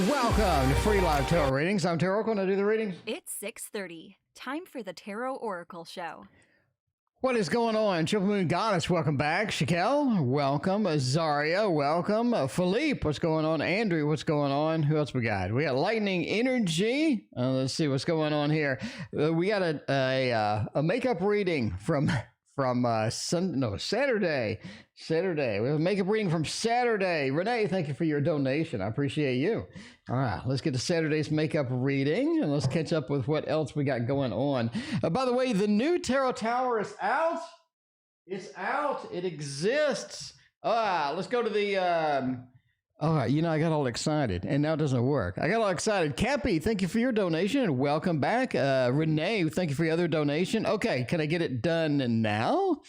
Welcome to Free Live Tarot Readings. I'm Tarot. Can I do the readings? It's 6:30. Time for the Tarot Oracle Show. What is going on? Triple Moon Goddess, welcome back. Shakel, welcome. Zaria, welcome. Philippe, what's going on? Andrew, what's going on? Who else we got? We got Lightning Energy. Let's see what's going on here. We got a makeup reading from Saturday. We have a makeup reading from Saturday. Renee, thank you for your donation. I appreciate you. All right, let's get to Saturday's makeup reading, and let's catch up with what else we got going on. By the way, the new Tarot Tower is out. It's out. It exists. Let's go to the... I got all excited, and now it doesn't work. I got all excited. Cappy, thank you for your donation, and welcome back. Renee, thank you for your other donation. Okay, can I get it done now?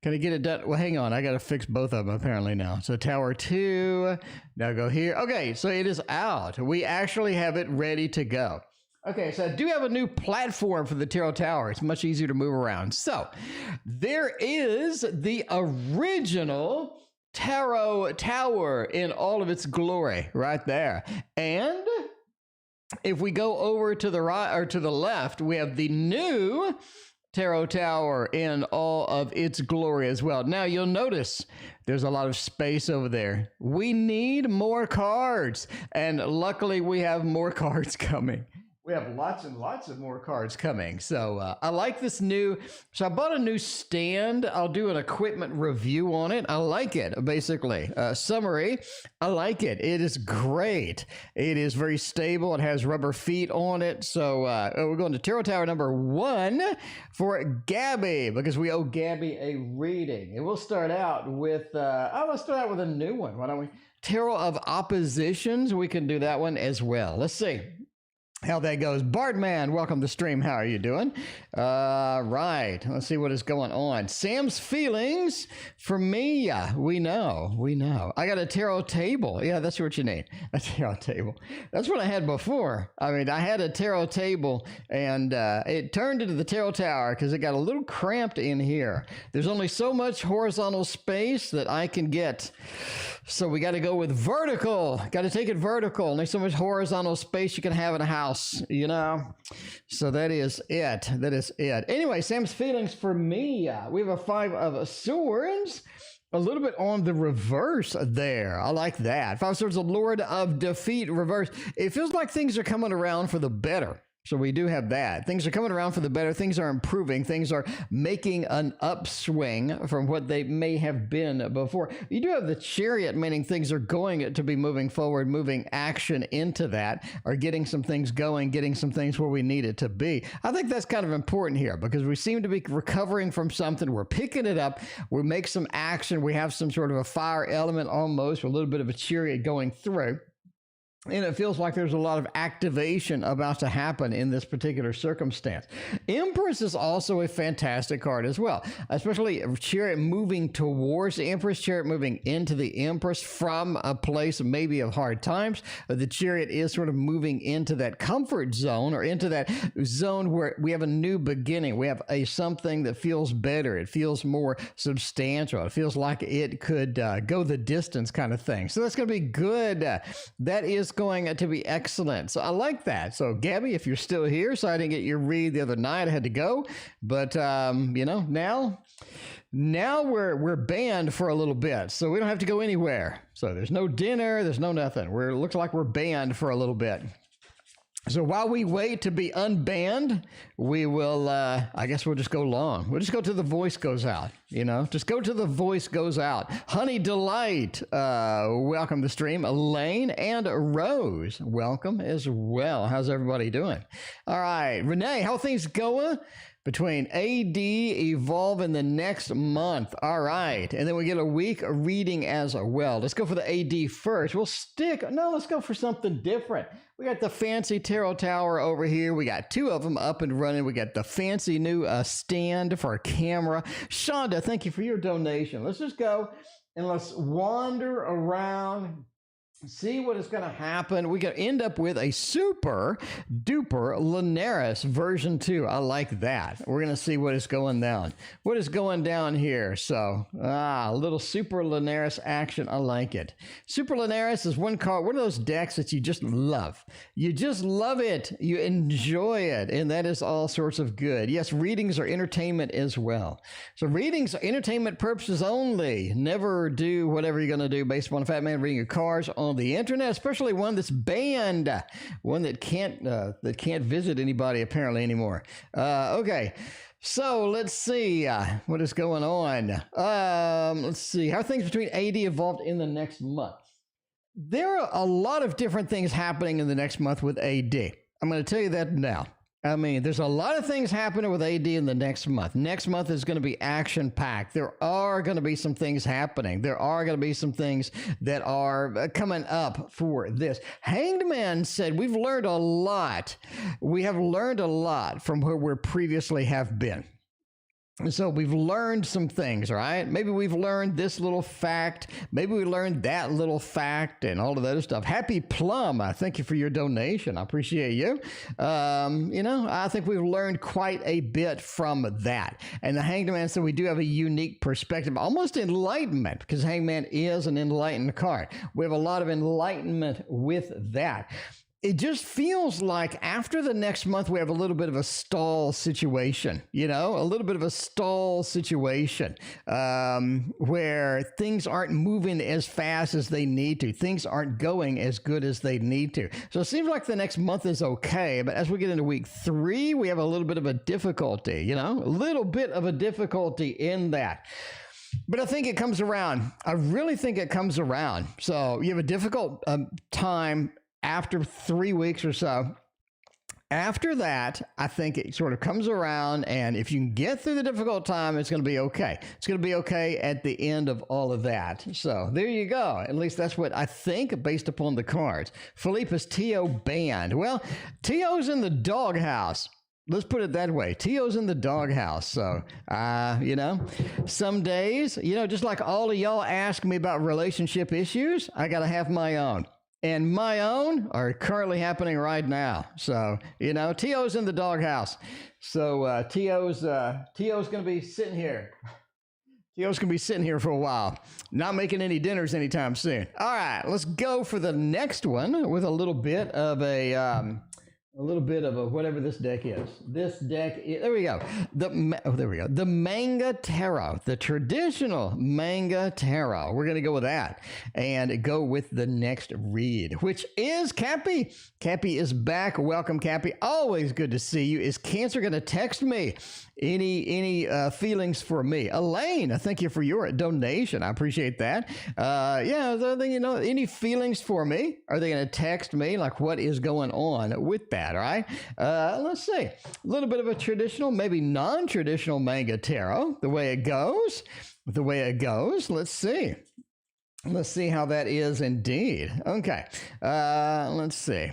Can I get it done? Well, hang on. I got to fix both of them apparently now. So Tower 2, now go here. Okay, so it is out. We actually have it ready to go. Okay, so I do have a new platform for the Tarot Tower. It's much easier to move around. So there is the original Tarot Tower in all of its glory right there. And if we go over to the right or to the left, we have the new Tarot Tower in all of its glory as well. Now you'll notice there's a lot of space over there. We need more cards, and luckily we have more cards coming. We have lots and lots of more cards coming. So I like this new, so I bought a new stand. I'll do an equipment review on it. I like it, basically. Summary, I like it. It is great. It is very stable. It has rubber feet on it. So we're going to Tarot Tower number 1 for Gabby, because we owe Gabby a reading. And we'll start out with, let's start out with a new one. Why don't we? Tarot of Oppositions. We can do that one as well. Let's see how that goes. Bartman, welcome to the stream. How are you doing? Right. Let's see what is going on. Sam's feelings for me. We know. I got a tarot table. Yeah, that's what you need. A tarot table. That's what I had before. I mean, I had a tarot table, and it turned into the Tarot Tower because it got a little cramped in here. There's only so much horizontal space that I can get. So we got to go with vertical. Got to take it vertical. Only so much horizontal space you can have in a house, you know? So that is it. Anyway, Sam's feelings for me. We have a 5 of Swords. A little bit on the reverse there. I like that. 5 of Swords, the Lord of Defeat, reverse. It feels like things are coming around for the better. So we do have that. Things are coming around for the better. Things are improving. Things are making an upswing from what they may have been before. You do have the Chariot, meaning things are going to be moving forward, moving action into that, or getting some things going, getting some things where we need it to be. I think that's kind of important here because we seem to be recovering from something. We're picking it up. We make some action. We have some sort of a fire element almost, or a little bit of a Chariot going through. And it feels like there's a lot of activation about to happen in this particular circumstance. Empress is also a fantastic card as well, especially Chariot moving towards the Empress, Chariot moving into the Empress from a place maybe of hard times. The Chariot is sort of moving into that comfort zone, or into that zone where we have a new beginning. We have something that feels better. It feels more substantial. It feels like it could go the distance kind of thing. So that's going to be good. That is going to be excellent. So I like that. So Gabby, if you're still here, so I didn't get your read the other night, I had to go, but now we're banned for a little bit, so we don't have to go anywhere. So there's no dinner, there's no nothing. It looks like we're banned for a little bit. So while we wait to be unbanned, we will, I guess we'll just go long. We'll just go till the voice goes out, just go till the voice goes out. Honey Delight, welcome to the stream. Elaine and Rose, welcome as well. How's everybody doing? All right, Renee, how are things going? Between AD Evolve in the next month. All right. And then we get a week reading as well. Let's go for the AD first. Let's go for something different. We got the fancy Tarot Tower over here. We got 2 of them up and running. We got the fancy new stand for a camera. Shonda, thank you for your donation. Let's just go and let's wander around see what is going to happen. We could end up with a super duper Linares version 2. I like that. We're going to see what is going down. What is going down here? So, a little super Linares action. I like it. Super Linares is one card, one of those decks that you just love. You just love it. You enjoy it. And that is all sorts of good. Yes, readings are entertainment as well. So readings are entertainment purposes only. Never do whatever you're going to do based upon a fat man reading your cards on the internet, especially one that's banned, one that can't visit anybody apparently anymore. Okay, so let's see what is going on. Let's see how things between AD evolved in the next month. There are a lot of different things happening in the next month with AD. I'm going to tell you that now. I mean, there's a lot of things happening with AD in the next month. Next month is going to be action-packed. There are going to be some things happening. There are going to be some things that are coming up for this. Hanged Man said, we've learned a lot. We have learned a lot from where we previously have been. So we've learned some things, right? Maybe we've learned this little fact. Maybe we learned that little fact and all of that other stuff. Happy Plum, I thank you for your donation. I appreciate you. I think we've learned quite a bit from that. And the Hanged Man said we do have a unique perspective, almost enlightenment, because Hanged Man is an enlightened card. We have a lot of enlightenment with that. It just feels like after the next month, we have a little bit of a stall situation, a little bit of a stall situation where things aren't moving as fast as they need to. Things aren't going as good as they need to. So it seems like the next month is okay. But as we get into week 3, we have a little bit of a difficulty, a little bit of a difficulty in that. But I think it comes around. I really think it comes around. So you have a difficult time after 3 weeks or so. After that, I think it sort of comes around, and if you can get through the difficult time, it's going to be okay. It's going to be okay at the end of all of that. So there you go. At least that's what I think based upon the cards. Philippe is T.O. banned. Well, T.O.'s in the doghouse. Let's put it that way. T.O.'s in the doghouse. So, some days, just like all of y'all ask me about relationship issues, I got to have my own. And my own are currently happening right now. So, T.O.'s in the doghouse. So, T.O.'s going to be sitting here. T.O.'s going to be sitting here for a while. Not making any dinners anytime soon. All right, let's go for the next one with a little bit of a whatever this deck is. This deck is, there we go. There we go. The Manga Tarot, the traditional Manga Tarot. We're going to go with that and go with the next read, which is Cappy. Cappy is back. Welcome, Cappy. Always good to see you. Is Cancer going to text me? Any feelings for me? Elaine, thank you for your donation. I appreciate that. Any feelings for me? Are they going to text me? Like, what is going on with that? All right. Let's see. A little bit of a traditional, maybe non-traditional Manga Tarot. The way it goes. Let's see. Let's see how that is indeed. Okay. Let's see.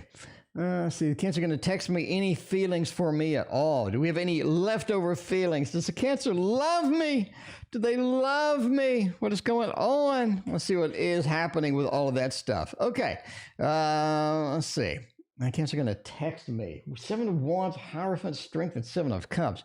See, the Cancer going to text me any feelings for me at all? Do we have any leftover feelings? Does the Cancer love me? Do they love me? What is going on? Let's see what is happening with all of that stuff. Okay. Let's see. My Cancer going to text me. 7 of Wands, Hierophant, Strength, and 7 of Cups.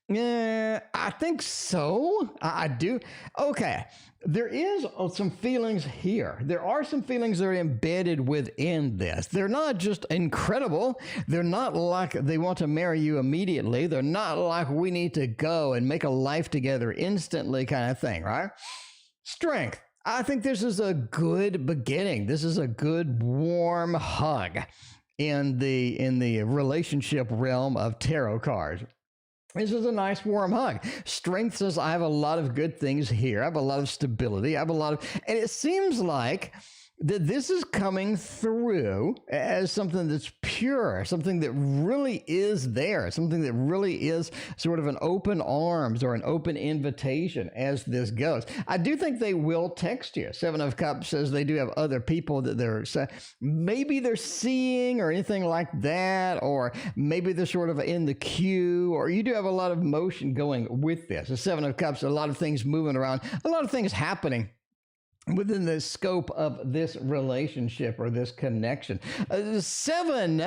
Yeah, I think so. I do. Okay. There is some feelings here. There are some feelings that are embedded within this. They're not just incredible. They're not like they want to marry you immediately. They're not like we need to go and make a life together instantly kind of thing, right? Strength. I think this is a good beginning. This is a good warm hug in the relationship realm of tarot cards. This is a nice warm hug. Strength says I have a lot of good things here. I have a lot of stability. And it seems like that this is coming through as something that's pure, something that really is there, something that really is sort of an open arms or an open invitation as this goes. I do think they will text you. 7 of Cups says they do have other people that maybe they're seeing or anything like that, or maybe they're sort of in the queue, or you do have a lot of motion going with this. The 7 of Cups, a lot of things moving around, a lot of things happening within the scope of this relationship or this connection. The seven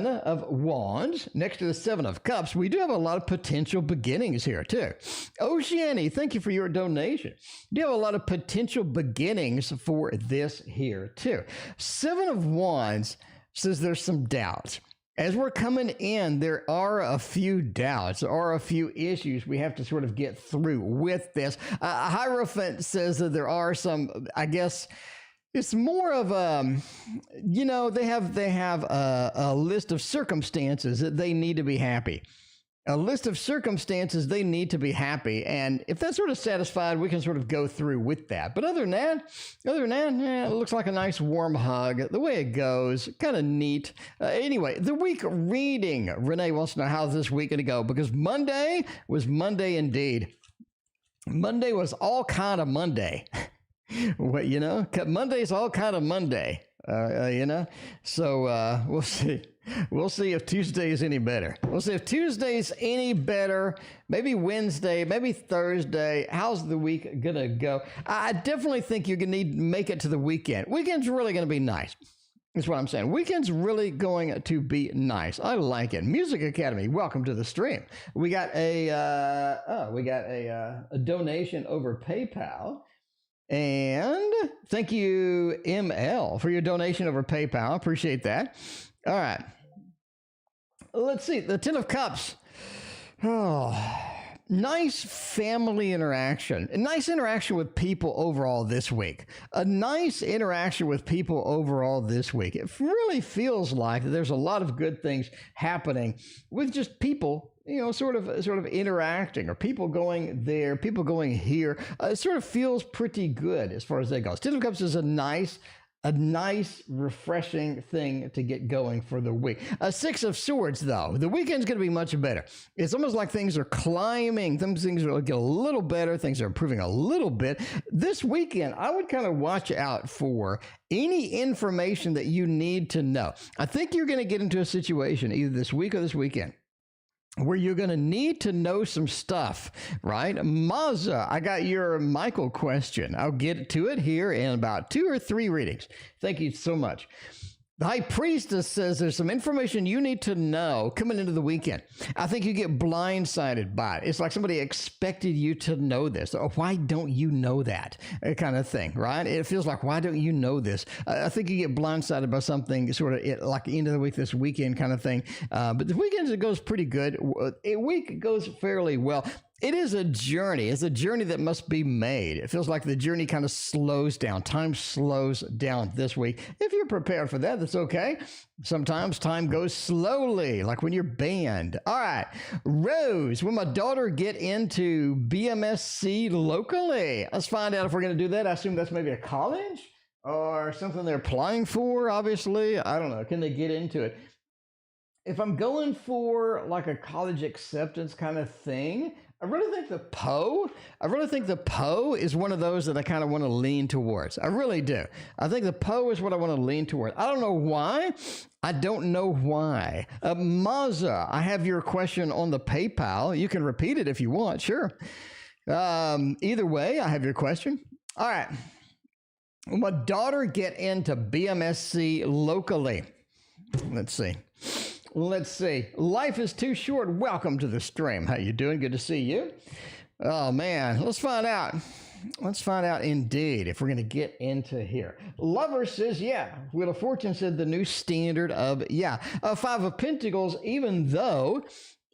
of wands next to the 7 of cups, we do have a lot of potential beginnings here too. Oceani, thank you for your donation. You do have a lot of potential beginnings for this here too. 7 of wands says there's some doubts. As we're coming in, there are a few doubts, there are a few issues we have to sort of get through with this. Hierophant says that there are some, I guess, it's more of a, they have a list of circumstances that they need to be happy. A list of circumstances they need to be happy. And if that's sort of satisfied, we can sort of go through with that. But other than that, it looks like a nice warm hug. The way it goes, kind of neat. Anyway, the week reading. Renee wants to know how's this week going to go, because Monday was Monday indeed. Monday was all kind of Monday. What, Monday's all kind of Monday, so we'll see. We'll see if Tuesday is any better. We'll see if Tuesday's any better. Maybe Wednesday, maybe Thursday. How's the week going to go? I definitely think you're going to need to make it to the weekend. Weekend's really going to be nice. That's what I'm saying. Weekend's really going to be nice. I like it. Music Academy, welcome to the stream. We got a donation over PayPal. And thank you, ML, for your donation over PayPal. Appreciate that. All right. Let's see. The 10 of Cups. Oh, nice family interaction. A nice interaction with people overall this week. A nice interaction with people overall this week. It really feels like there's a lot of good things happening with just people, sort of interacting, or people going there, people going here. It sort of feels pretty good as far as that goes. 10 of Cups is a nice, refreshing thing to get going for the week. 6 of Swords, though. The weekend's going to be much better. It's almost like things are climbing. Things are get a little better. Things are improving a little bit. This weekend, I would kind of watch out for any information that you need to know. I think you're going to get into a situation either this week or this weekend where you're going to need to know some stuff, right? Mazza, I got your Michael question. I'll get to it here in about 2 or 3 readings. Thank you so much. The High Priestess says there's some information you need to know coming into the weekend. I think you get blindsided by it. It's like somebody expected you to know this. Or why don't you know that? Kind of thing, right? It feels like, why don't you know this? I think you get blindsided by something sort of like end of the week, this weekend kind of thing. But the weekend, it goes pretty good. A week goes fairly well. It is a journey. It's a journey that must be made. It feels like the journey kind of slows down. Time slows down this week. If you're prepared for that, that's okay. Sometimes time goes slowly, like when you're banned. All right. Rose, will my daughter get into BMSC locally? Let's find out if we're going to do that. I assume that's maybe a college or something they're applying for, obviously. I don't know. Can they get into it? If I'm going for like a college acceptance kind of thing, I really think the Poe is one of those that I kind of want to lean towards. I really do. I think the Poe is what I want to lean towards. I don't know why. Mazza, I have your question on the PayPal. You can repeat it if you want. Sure. Either way, I have your question. All right. Will my daughter get into BMSC locally? Let's see. Life is too short. Welcome to the stream. How you doing? Good to see you. Oh, man. Let's find out. Let's find out indeed if we're going to get into here. Lover says, yeah. Wheel of Fortune said the new standard of, yeah. 5 of Pentacles, even though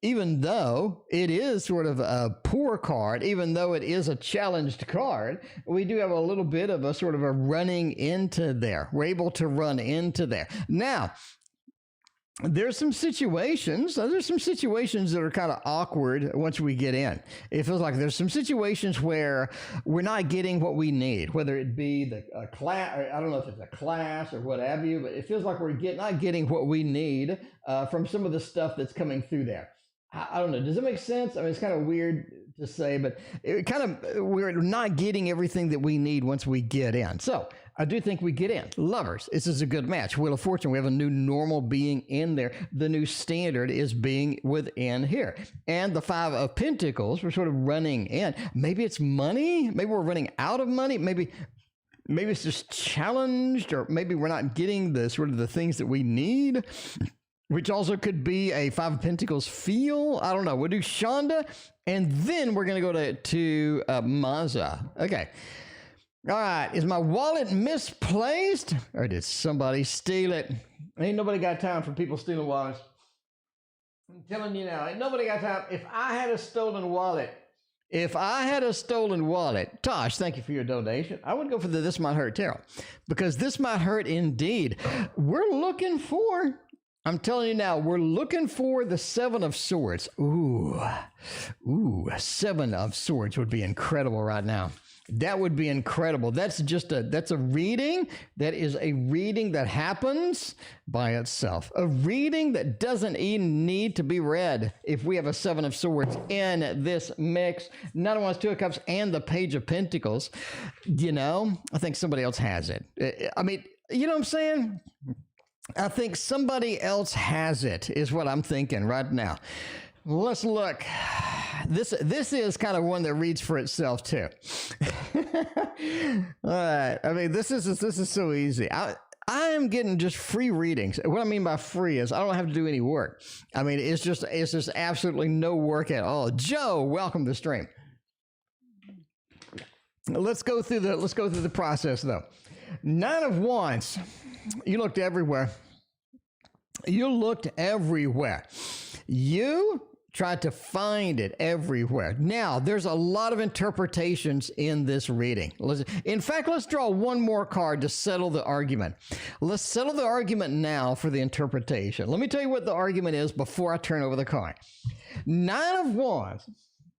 it is sort of a poor card, even though it is a challenged card, we do have a little bit of a sort of a running into there. We're able to run into there. Now, there's some situations that are kind of awkward once we get in. It feels like there's some situations where we're not getting what we need, whether it be the class, I don't know if it's a class or what have you, but it feels like we're not getting what we need from some of the stuff that's coming through there. I don't know. Does it make sense? I mean, it's kind of weird to say, but we're not getting everything that we need once we get in. So I do think we get in. Lovers, this is a good match. Wheel of Fortune, we have a new normal being in there. The new standard is being within here. And the Five of Pentacles, we're sort of running in. Maybe it's money. Maybe we're running out of money. Maybe it's just challenged, or maybe we're not getting the sort of the things that we need, which also could be a Five of Pentacles feel. I don't know. We'll do Shonda, and then we're going to go to Mazza. Okay. All right. Is my wallet misplaced, or did somebody steal it? Ain't nobody got time for people stealing wallets. I'm telling you now, ain't nobody got time. If I had a stolen wallet, Tosh, thank you for your donation. I would go for the This Might Hurt Tarot, because this might hurt indeed. I'm telling you now, we're looking for the Seven of Swords. Ooh, Seven of Swords would be incredible right now. That would be incredible. That's a reading. That is a reading that happens by itself. A reading that doesn't even need to be read if we have a Seven of Swords in this mix. Nine of Wands, Two of Cups, and the Page of Pentacles. You know, I think somebody else has it. I mean, you know what I'm saying? I think somebody else has it, is what I'm thinking right now. Let's look. This is kind of one that reads for itself too. All right. I mean, this is so easy. I am getting just free readings. What I mean by free is I don't have to do any work. I mean, it's just absolutely no work at all. Joe, welcome to the stream. Let's go through the process though. Nine of Wands. You looked everywhere. You tried to find it everywhere. Now, there's a lot of interpretations in this reading. In fact, let's draw one more card to settle the argument. Let's settle the argument now for the interpretation. Let me tell you what the argument is before I turn over the card. Nine of Wands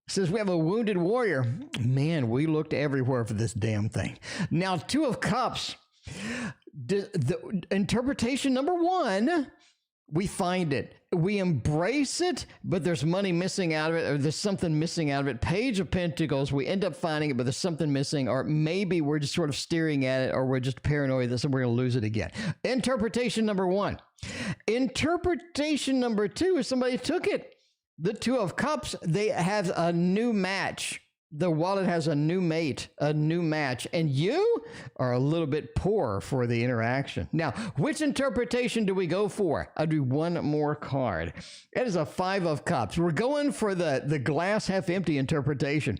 says we have a wounded warrior. Man, we looked everywhere for this damn thing. Now, Two of Cups. The interpretation number one, we find it. We embrace it, but there's money missing out of it, or there's something missing out of it. Page of Pentacles, we end up finding it, but there's something missing, or maybe we're just sort of staring at it, or we're just paranoid that we're going to lose it again. Interpretation number one. Interpretation number two is somebody took it. The Two of Cups, they have a new match. The wallet has a new mate, a new match, and you are a little bit poor for the interaction. Now, which interpretation do we go for? I'll do one more card. It is a Five of Cups. We're going for the glass half empty interpretation.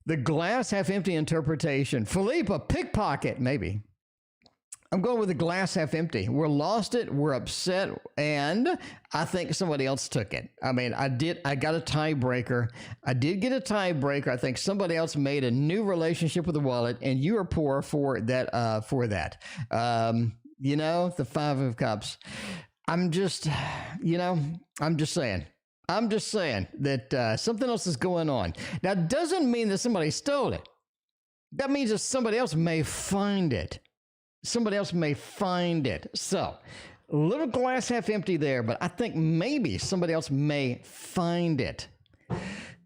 The glass half empty interpretation. Philippe, a pickpocket, maybe. I'm going with the glass half empty. We're lost it, we're upset, and I think somebody else took it. I mean, I got a tiebreaker. I did get a tiebreaker. I think somebody else made a new relationship with the wallet, and you are poor for that. You know, the Five of Cups. I'm just saying that something else is going on. Now, it doesn't mean that somebody stole it. That means that somebody else may find it. So, a little glass half empty there, but I think maybe somebody else may find it.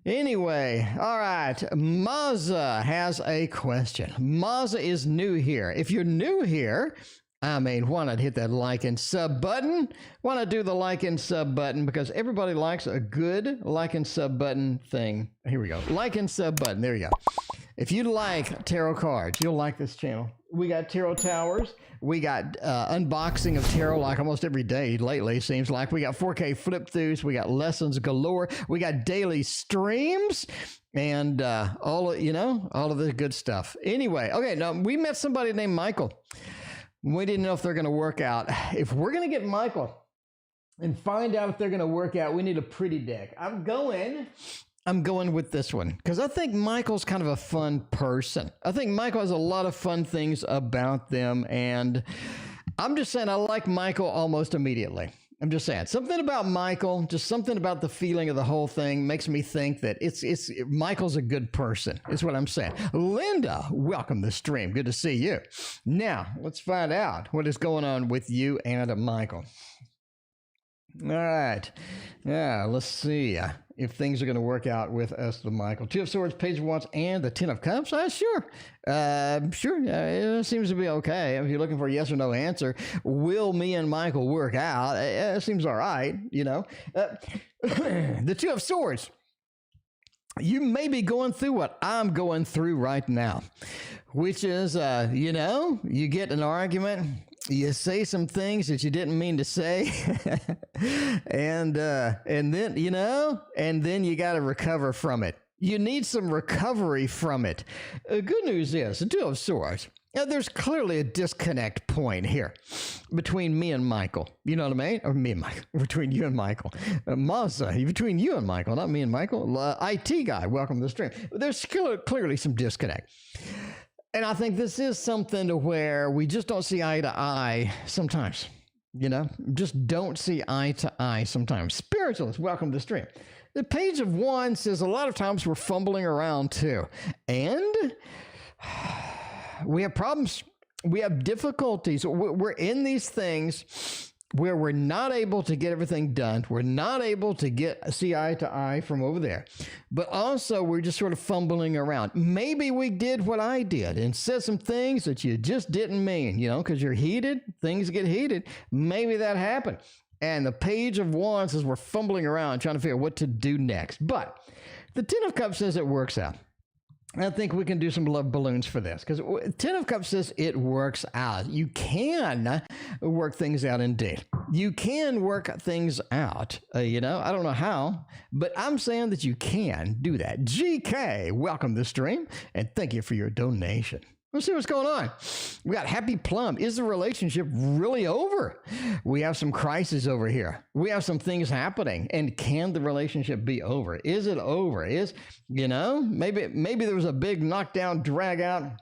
Anyway, all right. Mazza has a question. Mazza is new here. If you're new here, I mean, why not hit that like and sub button? Why not do the like and sub button? Because everybody likes a good like and sub button thing. Here we go. Like and sub button. There you go. If you like tarot cards, you'll like this channel. We got tarot towers. We got unboxing of tarot like almost every day lately, seems like. We got 4K flip throughs. We got lessons galore. We got daily streams and all of the good stuff. Anyway, okay, now we met somebody named Michael. We didn't know if they're going to work out. If we're going to get Michael and find out if they're going to work out, we need a pretty deck. I'm going with this one because I think Michael's kind of a fun person. I think Michael has a lot of fun things about them, and I'm just saying I like Michael almost immediately. I'm just saying something about Michael, just something about the feeling of the whole thing makes me think that it's Michael's a good person. Is what I'm saying. Linda, welcome to the stream. Good to see you. Now let's find out what is going on with you and Michael. All right. Yeah, let's see if things are going to work out with us, the Michael. Two of Swords, Page of Wands, and the Ten of Cups. Sure. Sure. It seems to be okay. If you're looking for a yes or no answer, will me and Michael work out? It seems all right, you know. The Two of Swords. You may be going through what I'm going through right now, which is, you know, you get an argument, you say some things that you didn't mean to say, and then, you know, and then you got to recover from it. You need some recovery from it. Good news is, the Two of Swords. Now, there's clearly a disconnect point here between me and Michael. You know what I mean? Or me and Michael. Between you and Michael. Mazda, between you and Michael, not me and Michael. IT guy, welcome to the stream. There's clearly some disconnect. And I think this is something to where we just don't see eye to eye sometimes. You know, just don't see eye to eye sometimes. Spiritualists, welcome to the stream. The Page of Wands says a lot of times we're fumbling around too. And we have problems. We have difficulties. We're in these things where we're not able to get everything done. We're not able to see eye to eye from over there. But also, we're just sort of fumbling around. Maybe we did what I did and said some things that you just didn't mean, you know, because you're heated. Things get heated. Maybe that happened. And the Page of Wands says we're fumbling around trying to figure out what to do next. But the Ten of Cups says it works out. I think we can do some love balloons for this because Ten of Cups says it works out. You can work things out indeed. You can work things out, you know. I don't know how, but I'm saying that you can do that. GK, welcome to the stream, and thank you for your donation. Let's see what's going on. We got Happy Plum. Is the relationship really over? We have some crises over here. We have some things happening. And can the relationship be over? Is it over? You know, maybe there was a big knockdown, drag out.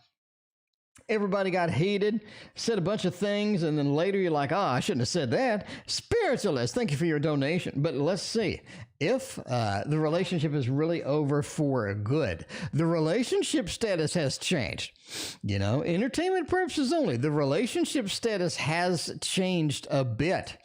Everybody got heated, said a bunch of things, and then later you're like, I shouldn't have said that. Spiritualist, thank you for your donation. But let's see. If the relationship is really over for good, the relationship status has changed. You know, entertainment purposes only. The relationship status has changed a bit.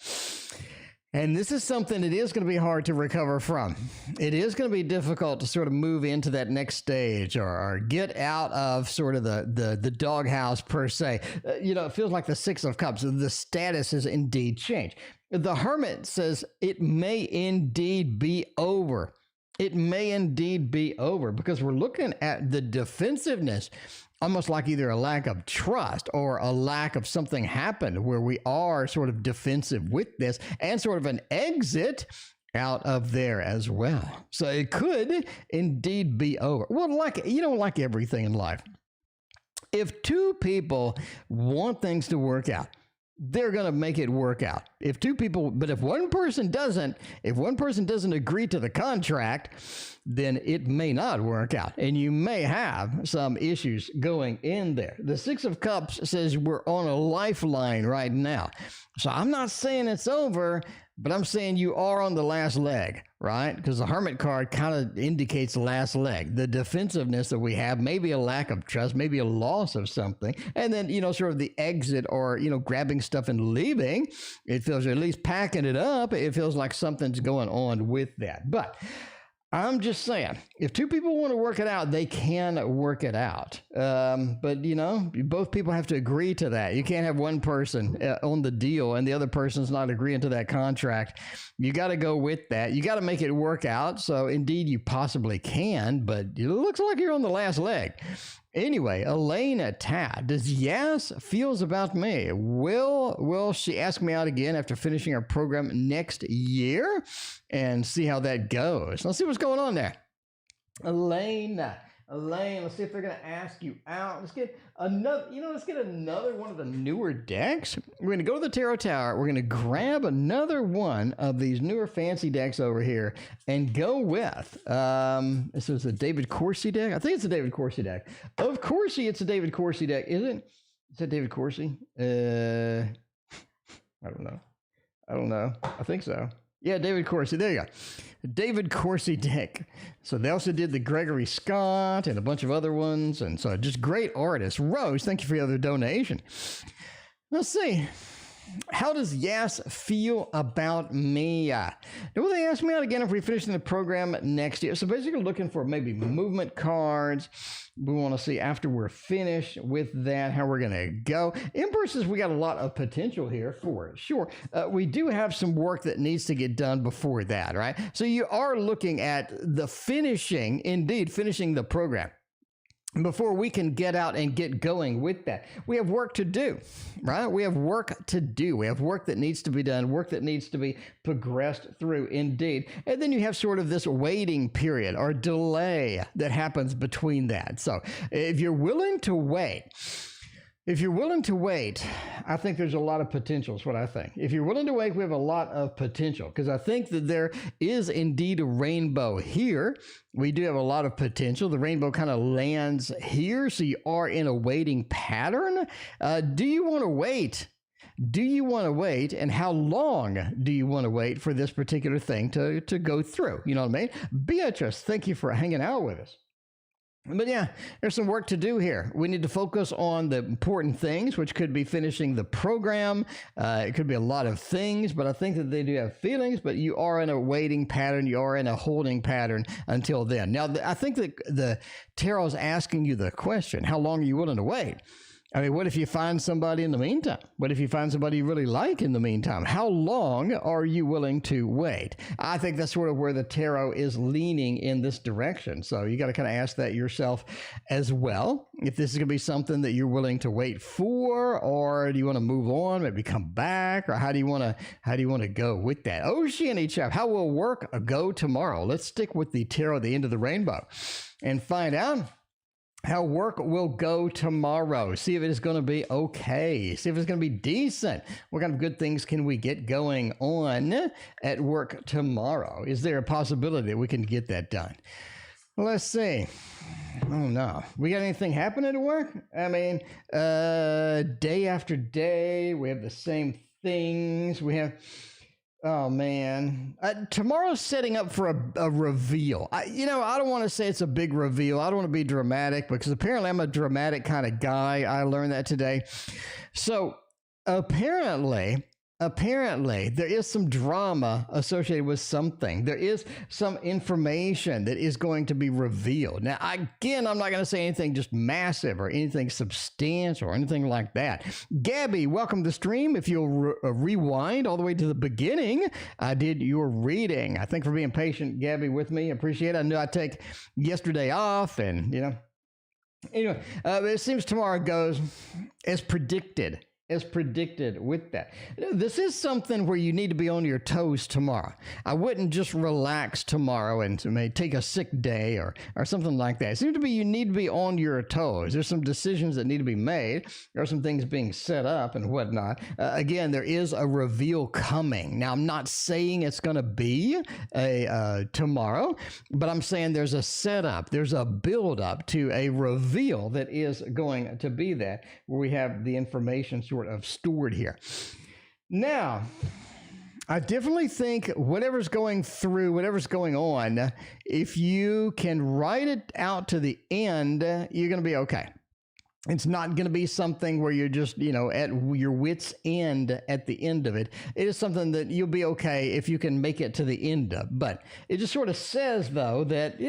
And this is something that is going to be hard to recover from. It is going to be difficult to sort of move into that next stage or get out of sort of the doghouse per se. You know, it feels like the Six of Cups. The status has indeed changed. The Hermit says it may indeed be over. It may indeed be over because we're looking at the defensiveness, almost like either a lack of trust or a lack of something happened where we are sort of defensive with this and sort of an exit out of there as well. So it could indeed be over. Well, like everything in life, if two people want things to work out, they're going to make it work out. But if one person doesn't agree to the contract, then it may not work out. And you may have some issues going in there. The Six of Cups says we're on a lifeline right now. So I'm not saying it's over, but I'm saying you are on the last leg, right? Because the Hermit card kind of indicates the last leg. The defensiveness that we have, maybe a lack of trust, maybe a loss of something. And then, you know, sort of the exit or, you know, grabbing stuff and leaving. It feels, at least packing it up, it feels like something's going on with that. But I'm just saying, if two people want to work it out, they can work it out. But, you know, both people have to agree to that. You can't have one person on the deal and the other person's not agreeing to that contract. You got to go with that. You got to make it work out. So, indeed, you possibly can, but it looks like you're on the last leg. Anyway, Elena Tad, does Yas feels about me? Will she ask me out again after finishing our program next year? And see how that goes. Let's see what's going on there. Elaine, let's see if they're going to ask you out. Let's get another one of the newer decks. We're going to go to the Tarot Tower. We're going to grab another one of these newer fancy decks over here and go with, this is a David Corsi deck. I think it's a David Corsi deck. Of course, it's a David Corsi deck, isn't it? Is that David Corsi? I don't know. I think so. Yeah, David Corsi. There you go. David Corsi deck. So they also did the Gregory Scott and a bunch of other ones. And so just great artists. Rose, thank you for the other donation. Let's see. How does Yas feel about me? Now, will they ask me out again if we finish in the program next year? So basically looking for maybe movement cards. We want to see after we're finished with that, how we're going to go. Empresses, we got a lot of potential here for sure. We do have some work that needs to get done before that, right? So you are looking at the finishing the program. Before we can get out and get going with that, we have work to do, right? We have work to do. We have work that needs to be done, work that needs to be progressed through indeed. And then you have sort of this waiting period or delay that happens between that. So if you're willing to wait, I think there's a lot of potential is what I think. If you're willing to wait, we have a lot of potential because I think that there is indeed a rainbow here. We do have a lot of potential. The rainbow kind of lands here, so you are in a waiting pattern. Do you want to wait? Do you want to wait, and how long do you want to wait for this particular thing to go through? You know what I mean? Beatrice, thank you for hanging out with us. But yeah, there's some work to do here. We need to focus on the important things, which could be finishing the program. It could be a lot of things, but I think that they do have feelings, but you are in a waiting pattern. You are in a holding pattern until then. Now, I think that the tarot is asking you the question, how long are you willing to wait? I mean, what if you find somebody in the meantime? What if you find somebody you really like in the meantime? How long are you willing to wait? I think that's sort of where the tarot is leaning in this direction. So you got to kind of ask that yourself as well. If this is going to be something that you're willing to wait for, or do you want to move on, maybe come back, or how do you want to go with that? Oceany Chap, how will work go tomorrow? Let's stick with the tarot, the end of the rainbow, and find out how work will go tomorrow. See if it is going to be okay. See if it's going to be decent. What kind of good things can we get going on at work tomorrow? Is there a possibility that we can get that done? Let's see. Oh no. We got anything happening at work? I mean, day after day, we have the same things. We have... Oh, man. Tomorrow's setting up for a reveal. I don't want to say it's a big reveal. I don't want to be dramatic because apparently I'm a dramatic kind of guy. I learned that today. So apparently there is some drama associated with something. There is some information that is going to be revealed. Now, again, I'm not going to say anything just massive or anything substantial or anything like that. Gabby, welcome to the stream. If you'll rewind all the way to the beginning, I did your reading. I think for being patient, Gabby, with me. Appreciate it. I knew I'd take yesterday off and, Anyway, it seems tomorrow goes as predicted. With that. This is something where you need to be on your toes tomorrow. I wouldn't just relax tomorrow and maybe take a sick day or something like that. It seems to be you need to be on your toes. There's some decisions that need to be made. There are some things being set up and whatnot. Again, there is a reveal coming. Now, I'm not saying it's going to be tomorrow, but I'm saying there's a setup. There's a build up to a reveal that is going to be that where we have the information sort of stored here. Now, I definitely think whatever's going on, if you can write it out to the end, you're going to be okay. It's not going to be something where you're just, at your wit's end at the end of it. It is something that you'll be okay if you can make it to the end of. But it just sort of says, though, that,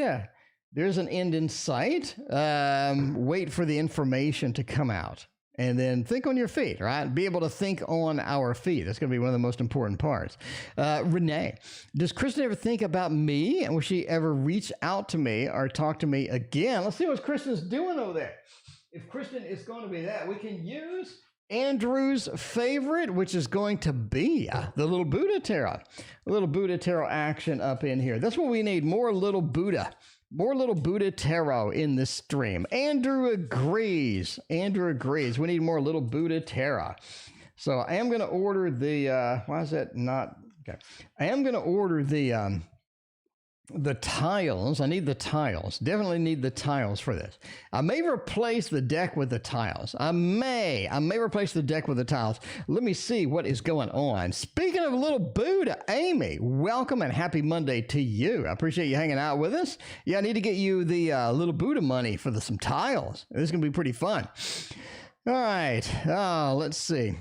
there's an end in sight. Wait for the information to come out. And then think on your feet, right? Be able to think on our feet. That's going to be one of the most important parts. Renee, does Kristen ever think about me? And will she ever reach out to me or talk to me again? Let's see what Kristen's doing over there. If Kristen is going to be that, we can use Andrew's favorite, which is going to be the little Buddha tarot. A little Buddha tarot action up in here. That's what we need, more little Buddha. More little Buddha tarot in this stream. Andrew agrees. We need more little Buddha tarot. So I am going to order the, why is that not, okay. I am going to order the tiles. I need the tiles. Definitely need the tiles for this. I may replace the deck with the tiles. I may replace the deck with the tiles. Let me see what is going on. Speaking of little Buddha, Amy, welcome and happy Monday to you. I appreciate you hanging out with us. Yeah, I need to get you the little Buddha money for some tiles. This is going to be pretty fun. All right. Let's see.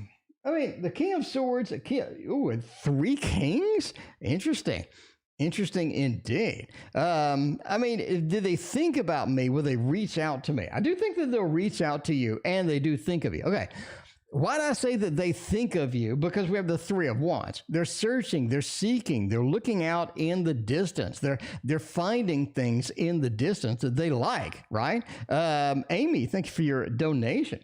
I mean, the King of Swords, and three kings? Interesting. Interesting indeed. I mean, did they think about me? Will they reach out to me? I do think that they'll reach out to you, and they do think of you. Okay. Why do I say that they think of you? Because we have the Three of Wands. They're searching, they're seeking, they're looking out in the distance. They're finding things in the distance that they like, right? Amy, thank you for your donation.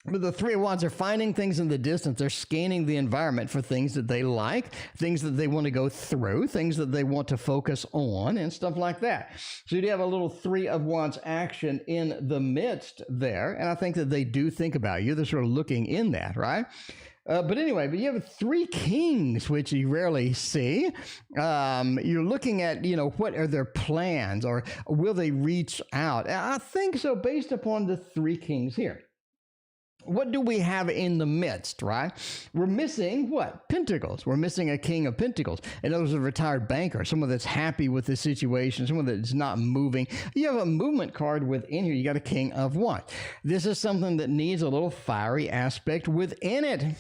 But the Three of Wands are finding things in the distance. They're scanning the environment for things that they like, things that they want to go through, things that they want to focus on, and stuff like that. So you do have a little Three of Wands action in the midst there. And I think that they do think about you. They're sort of looking in that, right? But anyway, but you have three kings, which you rarely see. You're looking at, what are their plans, or will they reach out? I think so, based upon the three kings here. What do we have in the midst, right? We're missing what? Pentacles. We're missing a King of Pentacles. And those are a retired banker, someone that's happy with the situation, someone that's not moving. You have a movement card within here. You got a King of Wands. This is something that needs a little fiery aspect within it.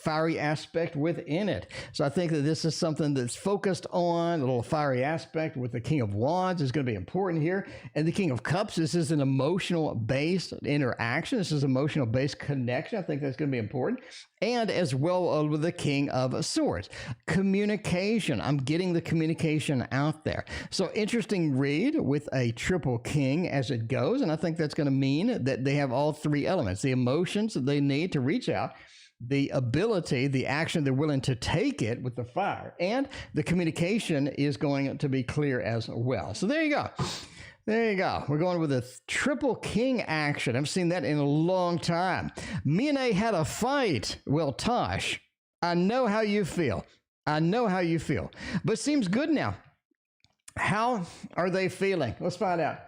Fiery aspect within it. So I think that this is something that's focused on a little fiery aspect with the King of Wands is going to be important here. And the King of Cups, this is an emotional based interaction. This is emotional based connection. I think that's going to be important. And as well with the King of Swords. Communication. I'm getting the communication out there. So interesting read with a triple king as it goes. And I think that's going to mean that they have all three elements. The emotions that they need to reach out, the ability, the action, they're willing to take it with the fire, and the communication is going to be clear as well. So there you go. There you go. We're going with a triple king action. I've seen that in a long time. Me and A had a fight. Well, Tosh, I know how you feel. I know how you feel. But seems good now. How are they feeling? Let's find out.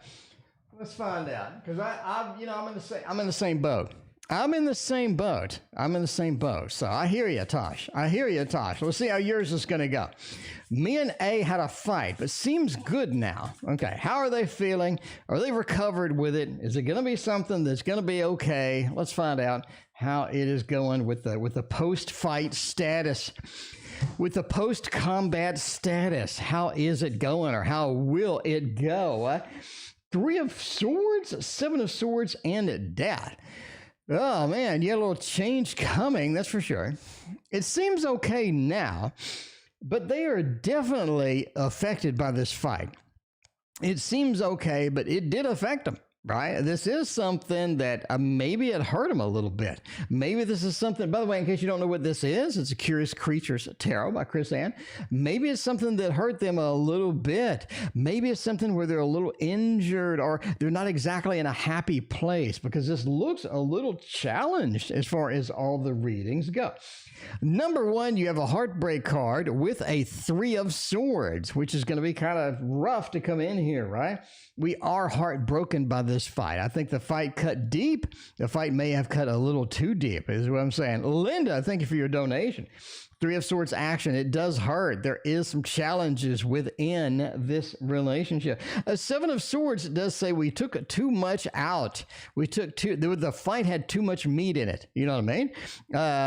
Let's find out. Because I'm in the same boat. I'm in the same boat. I'm in the same boat. So I hear you, Tosh. I hear you, Tosh. Let's see how yours is going to go. Me and A had a fight, but seems good now. Okay. How are they feeling? Are they recovered with it? Is it going to be something that's going to be okay? Let's find out how it is going with the post-fight status. With the post-combat status. How is it going, or how will it go? Three of Swords, Seven of Swords, and Death. Oh, man, you had a little change coming, that's for sure. It seems okay now, but they are definitely affected by this fight. It seems okay, but it did affect them, right? This is something that maybe it hurt them a little bit. Maybe this is something, by the way, in case you don't know what this is, it's a Curious Creatures Tarot by Chris Ann. Maybe it's something that hurt them a little bit. Maybe it's something where they're a little injured, or they're not exactly in a happy place, because this looks a little challenged as far as all the readings go. Number one, you have a heartbreak card with a Three of Swords, which is going to be kind of rough to come in here, right? We are heartbroken by this fight. I think the fight cut deep. The fight may have cut a little too deep, is what I'm saying. Linda, thank you for your donation. Three of Swords action. It does hurt. There is some challenges within this relationship. Seven of Swords does say we took too much out. The fight had too much meat in it. You know what I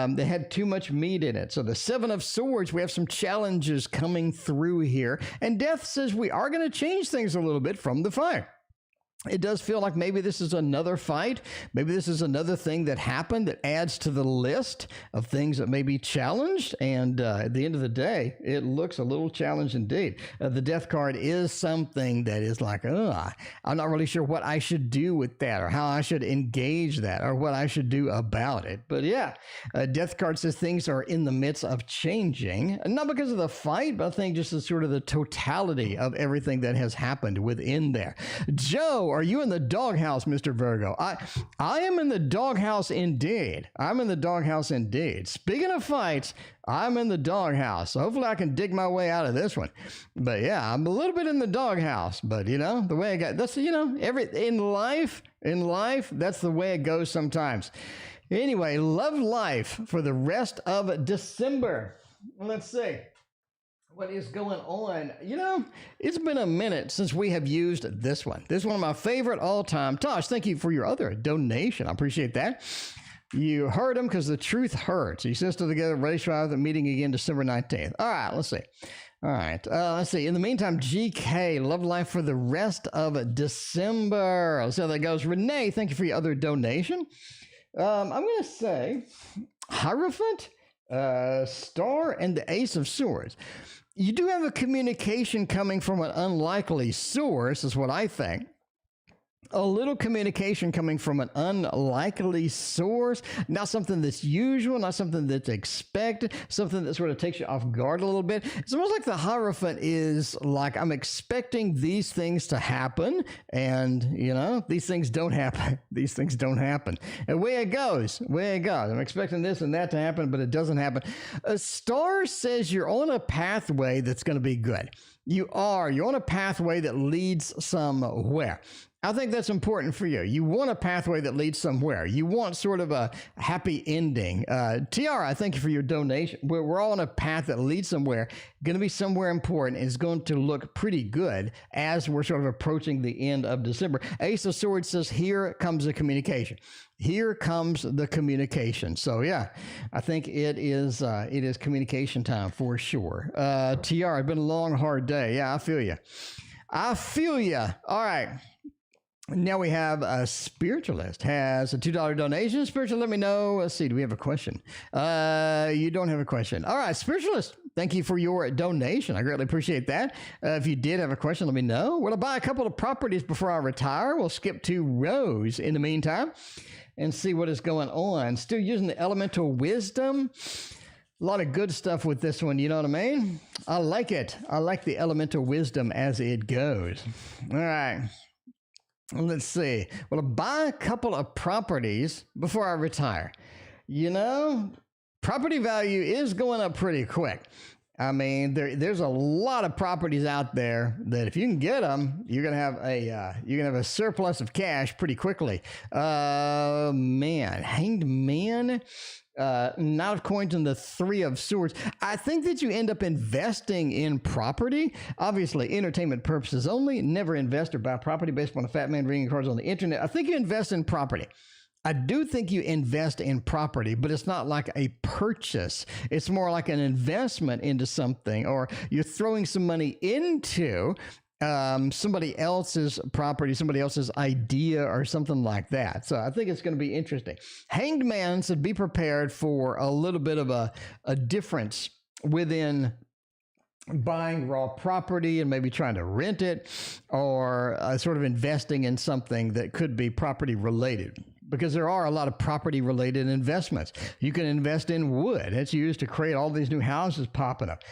mean? They had too much meat in it. So the Seven of Swords, we have some challenges coming through here. And Death says we are going to change things a little bit from the fight. It does feel like maybe this is another fight. Maybe this is another thing that happened that adds to the list of things that may be challenged. And at the end of the day, it looks a little challenged indeed. The Death card is something that is like, I'm not really sure what I should do with that, or how I should engage that, or what I should do about it. But yeah, Death card says things are in the midst of changing. Not because of the fight, but I think just as sort of the totality of everything that has happened within there. Joe, are you in the doghouse, Mr. Virgo? I am in the doghouse indeed. I'm in the doghouse indeed. Speaking of fights, I'm in the doghouse. So hopefully I can dig my way out of this one. But yeah, I'm a little bit in the doghouse. But the way I got that's in life, that's the way it goes sometimes. Anyway, love life for the rest of December. Let's see what is going on. It's been a minute since we have used this one. This is one of my favorite all-time. Tosh, thank you for your other donation. I appreciate that. You heard them because the truth hurts. You sit still together, ready to strive, the meeting again December 19th. All right, let's see. All right, let's see. In the meantime, GK, love life for the rest of December. Let's see how that goes. Renee, thank you for your other donation. I'm going to say Hierophant, Star, and the Ace of Swords. You do have a communication coming from an unlikely source, is what I think. A little communication coming from an unlikely source, not something that's usual, not something that's expected, something that sort of takes you off guard a little bit. It's almost like the Hierophant is like, I'm expecting these things to happen, and, you know, these things don't happen. These things don't happen. And way it goes. I'm expecting this and that to happen, but it doesn't happen. A Star says you're on a pathway that's going to be good. You're on a pathway that leads somewhere. I think that's important for you. You want a pathway that leads somewhere. You want sort of a happy ending. Tiara, I thank you for your donation. We're all on a path that leads somewhere, going to be somewhere important. It's going to look pretty good as we're sort of approaching the end of December. Ace of Swords says, here comes the communication. Here comes the communication. So yeah, I think it is communication time for sure. Tiara, it's been a long, hard day. Yeah, I feel you. All right. Now we have a spiritualist has a $2 donation. Spiritual, let me know. Let's see. Do we have a question? You don't have a question. All right, spiritualist, thank you for your donation. I greatly appreciate that. If you did have a question, let me know. Will I buy a couple of properties before I retire? We'll skip 2 rows in the meantime and see what is going on. Still using the elemental wisdom. A lot of good stuff with this one, you know what I mean? I like it. I like the elemental wisdom as it goes. All right. Let's see. Well, I'll buy a couple of properties before I retire. You know, property value is going up pretty quick. I mean, there's a lot of properties out there that if you can get them, you're gonna have a surplus of cash pretty quickly. Man, Hanged Man. Knight of Coins and the 3 of Swords. I think that you end up investing in property. Obviously, entertainment purposes only. Never invest or buy property based upon a fat man reading cards on the internet. I think you invest in property. I do think you invest in property, but it's not like a purchase. It's more like an investment into something, or you're throwing some money into somebody else's property, somebody else's idea, or something like that. So I think it's going to be interesting. Hanged Man said be prepared for a little bit of a difference within buying raw property and maybe trying to rent it, or sort of investing in something that could be property related. Because there are a lot of property related investments. You can invest in wood. It's used to create all these new houses popping up.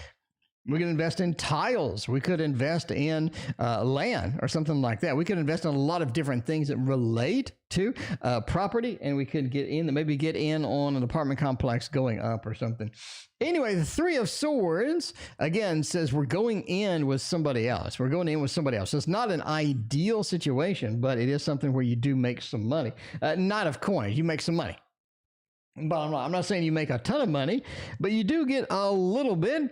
We could invest in tiles. We could invest in land or something like that. We could invest in a lot of different things that relate to property, and we could get in on an apartment complex going up or something. Anyway, the 3 of Swords, again, says we're going in with somebody else. So it's not an ideal situation, but it is something where you do make some money. Knight of Coins, you make some money. Bottom line, I'm not saying you make a ton of money, but you do get a little bit,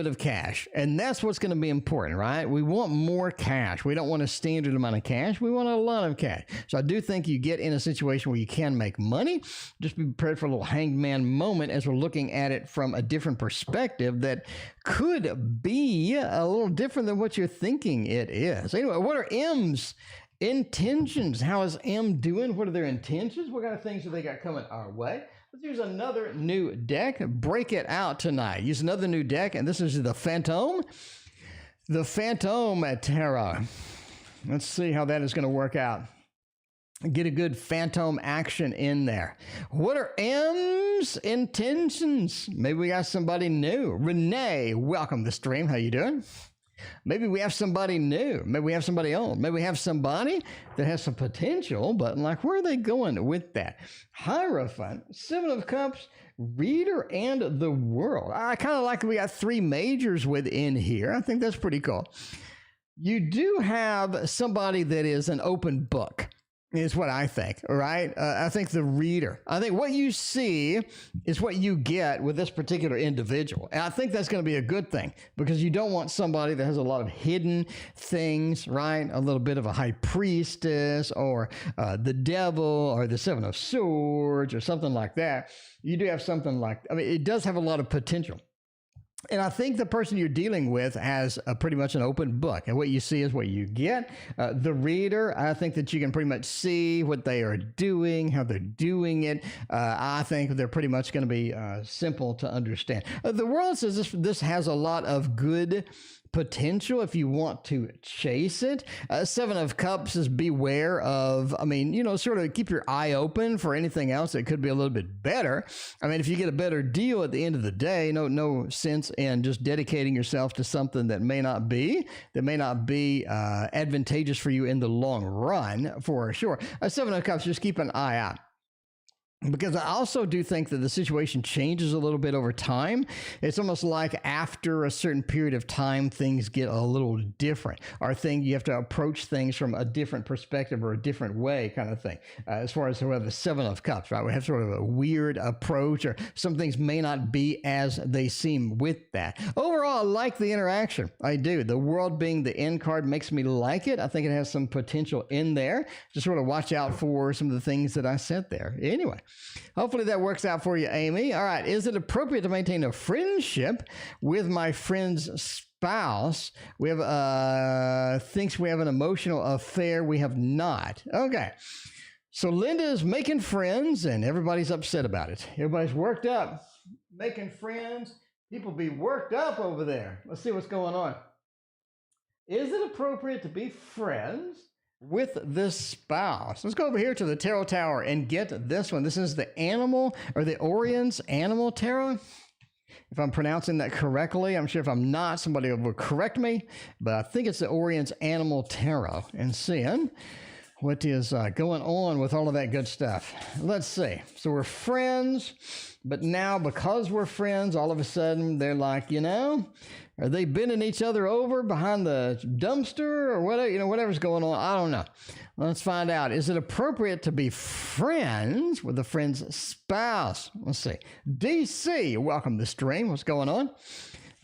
of cash. And that's what's going to be important, right? We want more cash. We don't want a standard amount of cash. We want a lot of cash. So I do think you get in a situation where you can make money. Just be prepared for a little Hanged Man moment as we're looking at it from a different perspective that could be a little different than what you're thinking it is. Anyway, what are M's intentions? How is M doing? What are their intentions? What kind of things do they got coming our way? Let's use another new deck. Break it out tonight. Use another new deck, and this is the Phantom. The Phantom Tarot. Let's see how that is going to work out. Get a good Phantom action in there. What are M's intentions? Maybe we got somebody new. Renee, welcome to the stream. How you doing? Maybe we have somebody new. Maybe we have somebody old. Maybe we have somebody that has some potential, but like, where are they going with that? Hierophant, 7 of Cups, Reader, and the World. I kind of like that we got 3 majors within here. I think that's pretty cool. You do have somebody that is an open book. is what I think, all right? I think the reader. I think what you see is what you get with this particular individual. And I think that's going to be a good thing because you don't want somebody that has a lot of hidden things, right? A little bit of a high priestess or the devil or the Seven of Swords or something like that. You do have something like, I mean, it does have a lot of potential. And I think the person you're dealing with has pretty much an open book. And what you see is what you get. The reader, I think that you can pretty much see what they are doing, how they're doing it. I think they're pretty much going to be simple to understand. The world says this has a lot of good potential if you want to chase it. Seven of Cups is beware of, I mean, you know, sort of keep your eye open for anything else that could be a little bit better. I mean, if you get a better deal at the end of the day, no sense in just dedicating yourself to something that may not be advantageous for you in the long run, for sure. Seven of Cups, just keep an eye out. Because I also do think that the situation changes a little bit over time. It's almost like after a certain period of time, things get a little different. You have to approach things from a different perspective or a different way kind of thing. As far as we have the Seven of Cups, right? We have sort of a weird approach, or some things may not be as they seem with that. Overall, I like the interaction. I do. The World being the end card makes me like it. I think it has some potential in there. Just sort of watch out for some of the things that I said there. Anyway. Hopefully that works out for you, Amy. All right. Is it appropriate to maintain a friendship with my friend's spouse? We have, thinks we have an emotional affair. We have not. Okay. So Linda is making friends and everybody's upset about it. Everybody's worked up, making friends. People be worked up over there. Let's see what's going on. Is it appropriate to be friends with this spouse? Let's go over here to the Tarot Tower and get this one. This is the Animal, or the Orion's Animal Tarot. If I'm pronouncing that correctly, I'm sure if I'm not, somebody will correct me, but I think it's the Orion's Animal Tarot. And seeing what is going on with all of that good stuff. Let's see. So we're friends, but now because we're friends, all of a sudden they're like, you know, are they bending each other over behind the dumpster or whatever, you know, whatever's going on? I don't know. Let's find out. Is it appropriate to be friends with a friend's spouse? Let's see. DC, welcome to the stream. What's going on?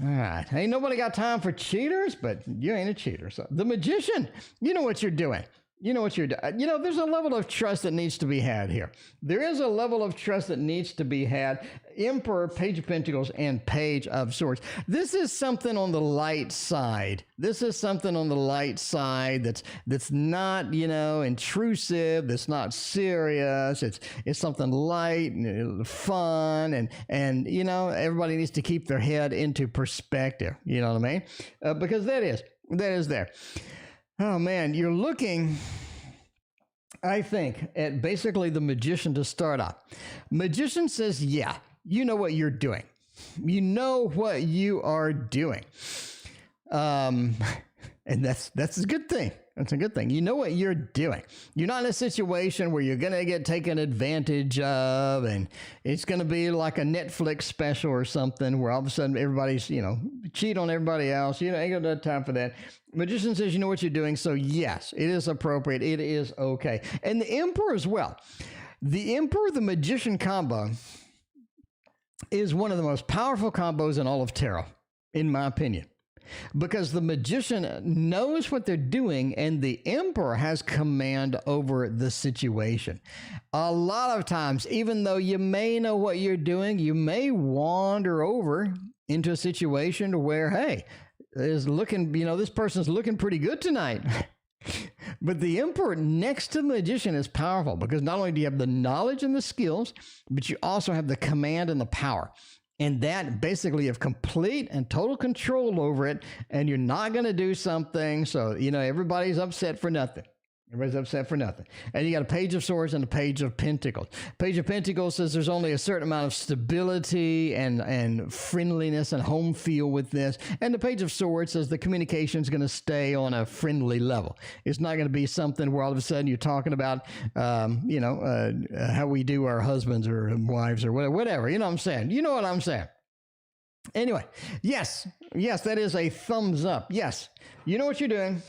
All right. Ain't nobody got time for cheaters, but you ain't a cheater. So the Magician, you know what you're doing. You know what you're doing. You know, there's a level of trust that needs to be had here. There is a level of trust that needs to be had. Emperor, Page of Pentacles, and Page of Swords. This is something on the light side. This is something on the light side that's not, you know, intrusive. That's not serious. It's something light and fun, and you know, everybody needs to keep their head into perspective. You know what I mean? Because that is there. Oh, man, you're looking, I think, at basically the Magician to start off. Magician says, yeah, you know what you're doing. You know what you are doing. And that's a good thing. That's a good thing. You know what you're doing. You're not in a situation where you're going to get taken advantage of, and it's going to be like a Netflix special or something where all of a sudden everybody's, you know, cheat on everybody else. You know, ain't got time for that. Magician says, you know what you're doing. So yes, it is appropriate. It is okay. And the Emperor as well. The Emperor, the Magician combo is one of the most powerful combos in all of tarot, in my opinion. Because the Magician knows what they're doing and the Emperor has command over the situation. A lot of times, even though you may know what you're doing, you may wander over into a situation to where, hey, is looking, you know, this person's looking pretty good tonight. But the Emperor next to the Magician is powerful because not only do you have the knowledge and the skills, but you also have the command and the power. And that basically you have complete and total control over it, and you're not going to do something. So, you know, everybody's upset for nothing. Everybody's upset for nothing. And you got a Page of Swords and a Page of Pentacles. Page of Pentacles says there's only a certain amount of stability and friendliness and home feel with this. And the Page of Swords says the communication is going to stay on a friendly level. It's not going to be something where all of a sudden you're talking about, you know, how we do our husbands or wives or whatever. You know what I'm saying? You know what I'm saying? Anyway, yes, that is a thumbs up. Yes, you know what you're doing.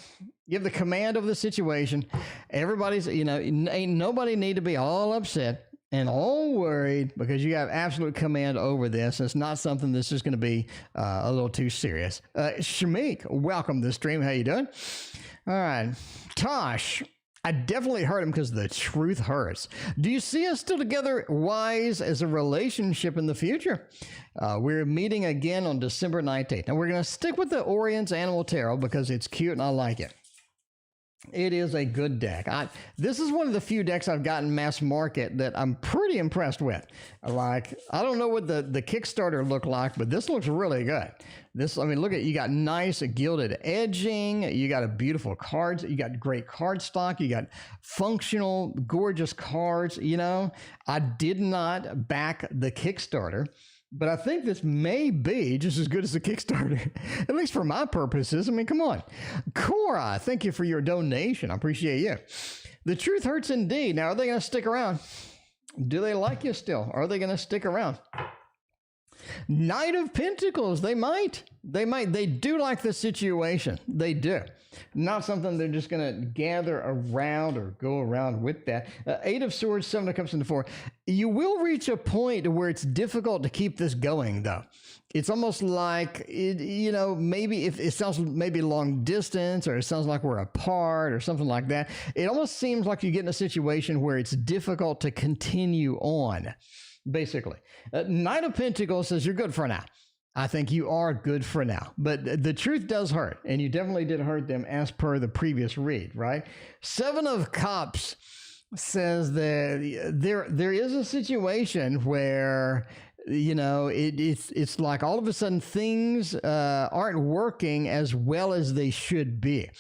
You have the command of the situation. Everybody's, ain't nobody need to be all upset and all worried because you have absolute command over this. It's not something that's just going to be a little too serious. Shamik, welcome to the stream. How you doing? All right. Tosh, I definitely heard him because the truth hurts. Do you see us still together wise as a relationship in the future? We're meeting again on December 19th. And we're going to stick with the Orient's Animal Tarot because it's cute and I like it. It is a good deck. This is one of the few decks I've gotten mass market that I'm pretty impressed with. Like, I don't know what the Kickstarter looked like, but this looks really good. Look at, you got nice gilded edging. You got a beautiful cards. You got great card stock. You got functional, gorgeous cards. I did not back the Kickstarter, but I think this may be just as good as the Kickstarter, at least for my purposes. I mean, come on. Cora, thank you for your donation. I appreciate you. The truth hurts indeed. Now, are they going to stick around? Do they like you still? Are they going to stick around? Knight of Pentacles, they might. They do like the situation. They do. Not something they're just going to gather around or go around with that. Eight of Swords, Seven of Cups into Four. You will reach a point where it's difficult to keep this going, though. It's almost like, maybe if it sounds maybe long distance or it sounds like we're apart or something like that. It almost seems like you get in a situation where it's difficult to continue on, basically. Knight of Pentacles says you're good for now. I think you are good for now, but the truth does hurt, and you definitely did hurt them as per the previous read, right? Seven of Cups says that there is a situation where it's like all of a sudden things aren't working as well as they should be.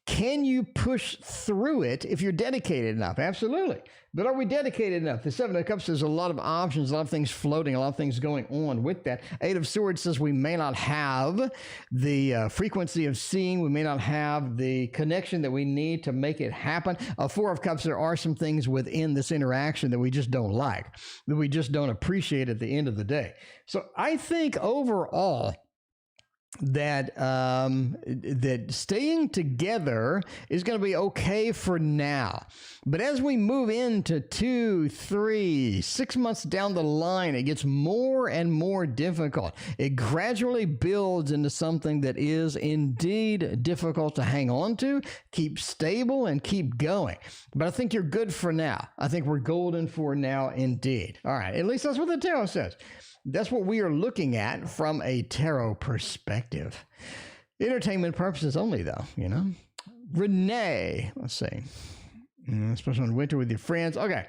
Can you push through it if you're dedicated enough? Absolutely. But are we dedicated enough? The Seven of Cups says a lot of options, a lot of things floating, a lot of things going on with that. Eight of Swords says we may not have the frequency of seeing. We may not have the connection that we need to make it happen. Four of Cups, there are some things within this interaction that we just don't like, that we just don't appreciate at the end of the day. So I think overall, that staying together is going to be okay for now. But as we move into 2, 3, 6 months down the line, it gets more and more difficult. It gradually builds into something that is indeed difficult to hang on to, keep stable, and keep going. But I think you're good for now. I think we're golden for now indeed. All right, at least that's what the tarot says. That's what we are looking at from a tarot perspective. Entertainment purposes only, though, Renee, let's see. Especially in winter with your friends. Okay.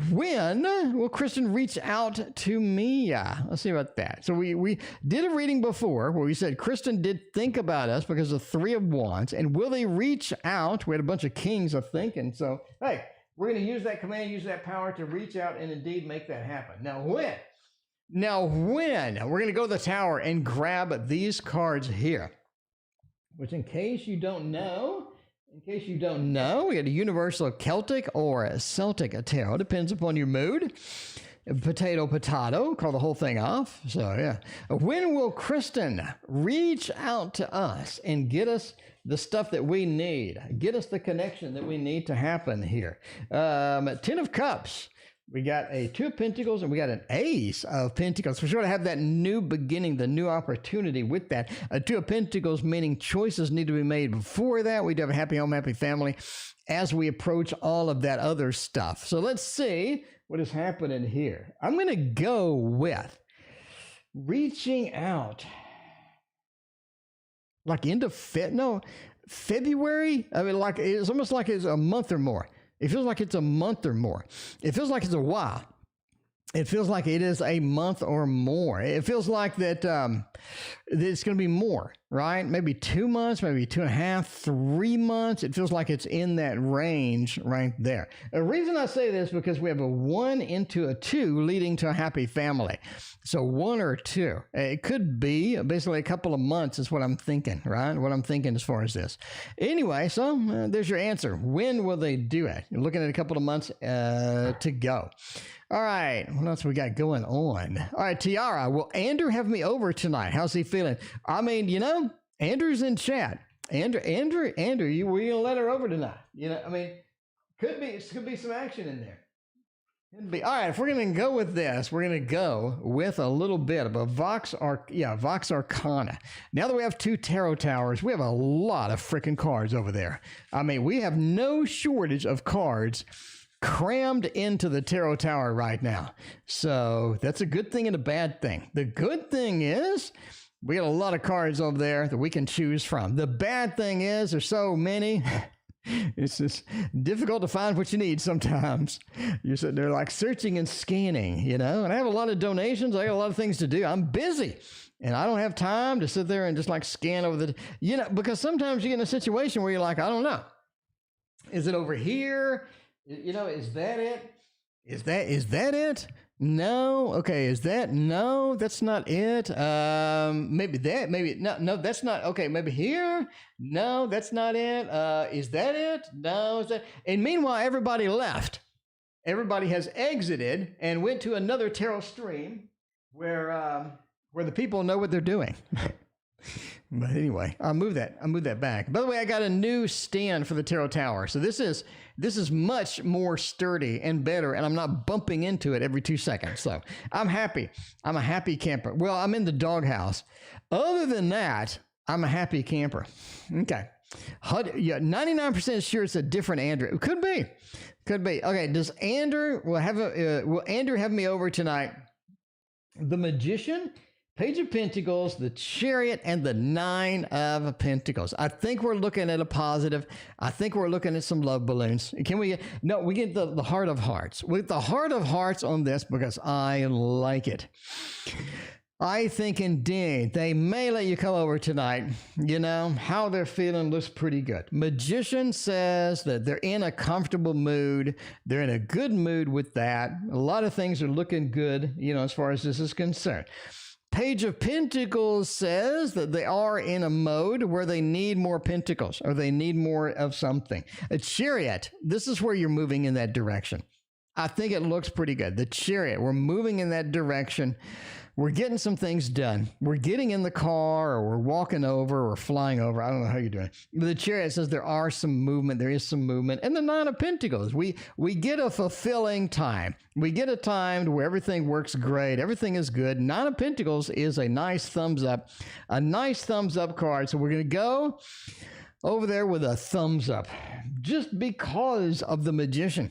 When will Kristen reach out to me? Let's see about that. So we did a reading before where we said Kristen did think about us because of Three of Wands. And will they reach out? We had a bunch of kings, I think. And so, hey, we're going to use that command, use that power to reach out and indeed make that happen. Now, when? We're going to go to the tower and grab these cards here, which in case you don't know, we got a universal Celtic or a Celtic tarot. Depends upon your mood. Potato, call the whole thing off. So, yeah. When will Kristen reach out to us and get us the stuff that we need? Get us the connection that we need to happen here. Ten of Cups. We got a Two of Pentacles and we got an Ace of Pentacles. For sure to have that new beginning, the new opportunity with that. Two of Pentacles meaning choices need to be made before that. We do have a happy home, happy family as we approach all of that other stuff. So let's see what is happening here. I'm going to go with reaching out. Like into February? I mean, like it's almost like it's a month or more. It feels like it's a month or more. It feels like it's a while. It feels like it is a month or more. It feels like that it's going to be more, right? Maybe 2 months, maybe 2.5, 3 months. It feels like it's in that range right there. The reason I say this is because we have a 1 into a 2 leading to a happy family. So 1 or 2. It could be basically a couple of months is what I'm thinking, right? What I'm thinking as far as this. Anyway, so there's your answer. When will they do it? You're looking at a couple of months to go. All right, what else we got going on? All right, Tiara, will Andrew have me over tonight? How's he feeling? I mean, Andrew's in chat. Andrew, were you gonna let her over tonight? I mean, could be some action in there. All right, if we're gonna go with this, we're gonna go with a little bit of a Vox Arcana. Now that we have 2 tarot towers, we have a lot of freaking cards over there. I mean, we have no shortage of cards crammed into the tarot tower right now. So that's a good thing and a bad thing. The good thing is we got a lot of cards over there that we can choose from. The bad thing is there's so many. It's just difficult to find what you need sometimes. You're sitting there like searching and scanning, and I have a lot of donations. I got a lot of things to do. I'm busy and I don't have time to sit there and just like scan over the, because sometimes you get in a situation where you're like, I don't know. Is it over here? Is that it? Is that it? No. Okay. Is that? No, that's not it. Maybe that, maybe no, that's not. Okay. Maybe here. No, that's not it. Is that it? No, is that? And meanwhile, everybody left. Everybody has exited and went to another tarot stream where the people know what they're doing. But anyway, I'll move that back. By the way, I got a new stand for the tarot tower. So this is much more sturdy and better, and I'm not bumping into it every 2 seconds. So I'm happy. I'm a happy camper. Well, I'm in the doghouse. Other than that, I'm a happy camper. Okay. Yeah, 99% sure it's a different Andrew. Could be. Okay. Will Andrew have me over tonight? The Magician, Page of Pentacles, the Chariot, and the 9 of Pentacles. I think we're looking at a positive. I think we're looking at some love balloons. We get the Heart of Hearts. With the Heart of Hearts on this because I like it. I think indeed they may let you come over tonight. How they're feeling looks pretty good. Magician says that they're in a comfortable mood. They're in a good mood with that. A lot of things are looking good, as far as this is concerned. Page of Pentacles says that they are in a mode where they need more pentacles or they need more of something. A Chariot, this is where you're moving in that direction. I think it looks pretty good. The Chariot, we're moving in that direction. We're getting some things done. We're getting in the car or we're walking over or flying over. I don't know how you're doing. But the Chariot says there are some movement. There is some movement. And the 9 of Pentacles, we get a fulfilling time. We get a time where everything works great. Everything is good. 9 of Pentacles is a nice thumbs up card. So we're going to go over there with a thumbs up just because of the Magician.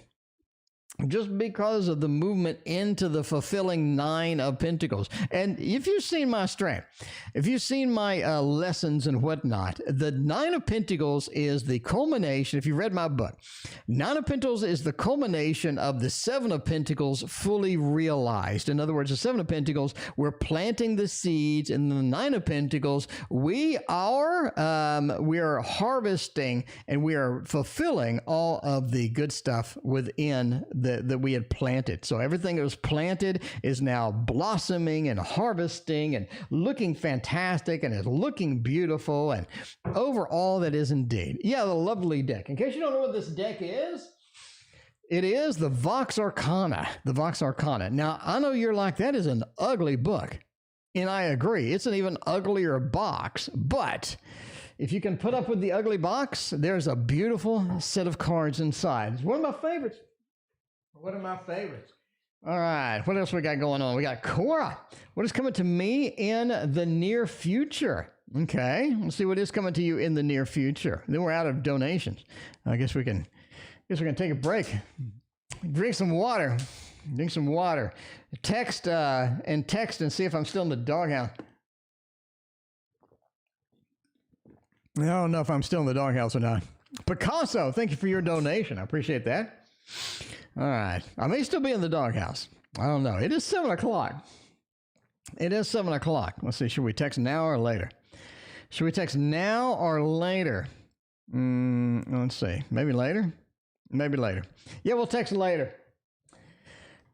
Just because of the movement into the fulfilling 9 of Pentacles. And if you've seen my strength, if you've seen my lessons and whatnot, the 9 of Pentacles is the culmination. If you read my book, 9 of Pentacles is the culmination of the 7 of Pentacles fully realized. In other words, the 7 of Pentacles, we're planting the seeds. And the 9 of Pentacles, we are harvesting and we are fulfilling all of the good stuff within that we had planted. So everything that was planted is now blossoming and harvesting and looking fantastic and is looking beautiful, and overall that is indeed. Yeah, the lovely deck. In case you don't know what this deck is, it is the Vox Arcana. The Vox Arcana. Now, I know you're like, that is an ugly book. And I agree. It's an even uglier box, but if you can put up with the ugly box, there's a beautiful set of cards inside. It's one of my favorites. All right, what else we got going on? We got Cora. What is coming to me in the near future? Okay, let's see what is coming to you in the near future. Then we're out of donations. I guess we can take a break. Drink some water. Text and see if I'm still in the doghouse. I don't know if I'm still in the doghouse or not. Picasso, thank you for your donation. I appreciate that. All right. I may still be in the doghouse. I don't know. It is 7 o'clock. It is 7 o'clock. Let's see. Should we text now or later? Should we text now or later? Let's see. Maybe later? Maybe later. Yeah, we'll text later.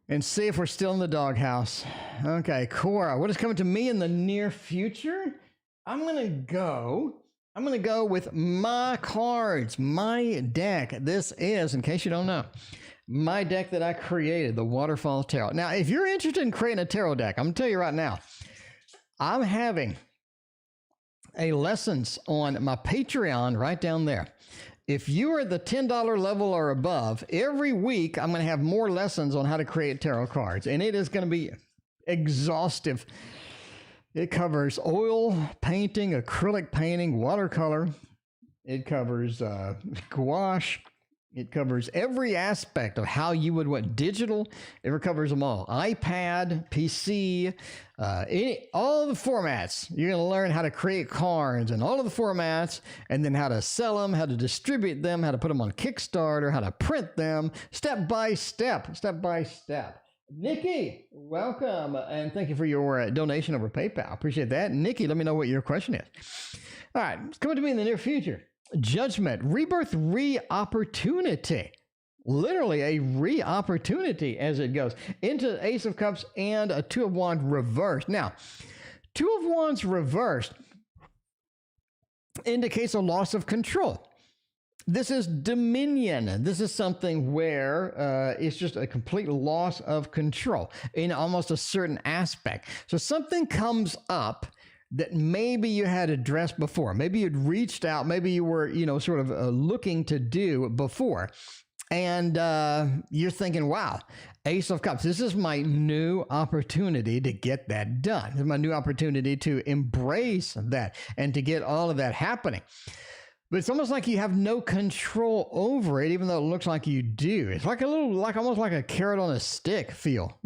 And see if we're still in the doghouse. Okay, Cora, what is coming to me in the near future? I'm gonna go with my cards, my deck. This is, in case you don't know, my deck that I created, the Waterfall Tarot. Now, if you're interested in creating a tarot deck, I'm gonna tell you right now, I'm having a lessons on my Patreon right down there. If you are at the $10 level or above, every week I'm going to have more lessons on how to create tarot cards, and it is going to be exhaustive. It covers oil painting, acrylic painting, watercolor. It covers gouache. It covers every aspect of how you would want digital. It covers them all. iPad, PC, all the formats. You're going to learn how to create cards and all of the formats, and then how to sell them, how to distribute them, how to put them on Kickstarter, how to print them, step by step, step by step. Nikki, welcome, and thank you for your donation over PayPal. Appreciate that. Nikki, let me know what your question is. All right, it's coming to me in the near future. Judgment, rebirth, re-opportunity. Literally a re-opportunity as it goes into Ace of Cups and a Two of Wands reversed. Now, Two of Wands reversed indicates a loss of control. This is dominion. This is something where it's just a complete loss of control in almost a certain aspect. So something comes up that maybe you had addressed before. Maybe you'd reached out. Maybe you were, sort of looking to do before. And you're thinking, wow, Ace of Cups, this is my new opportunity to get that done. This is my new opportunity to embrace that and to get all of that happening. But it's almost like you have no control over it, even though it looks like you do. It's like almost like a carrot on a stick feel,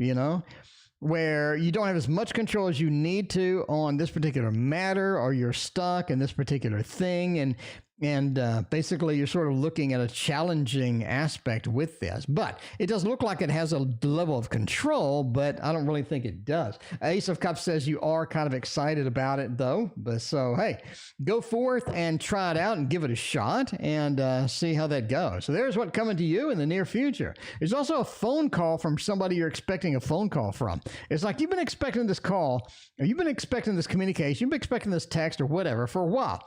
where you don't have as much control as you need to on this particular matter, or you're stuck in this particular thing. And basically you're sort of looking at a challenging aspect with this, but it does look like it has a level of control, but I don't really think it does. Ace of Cups says you are kind of excited about it though. But so, hey, go forth and try it out and give it a shot and see how that goes. So there's what's coming to you in the near future. There's also a phone call from somebody you're expecting a phone call from. It's like you've been expecting this call, or you've been expecting this communication, you've been expecting this text or whatever for a while.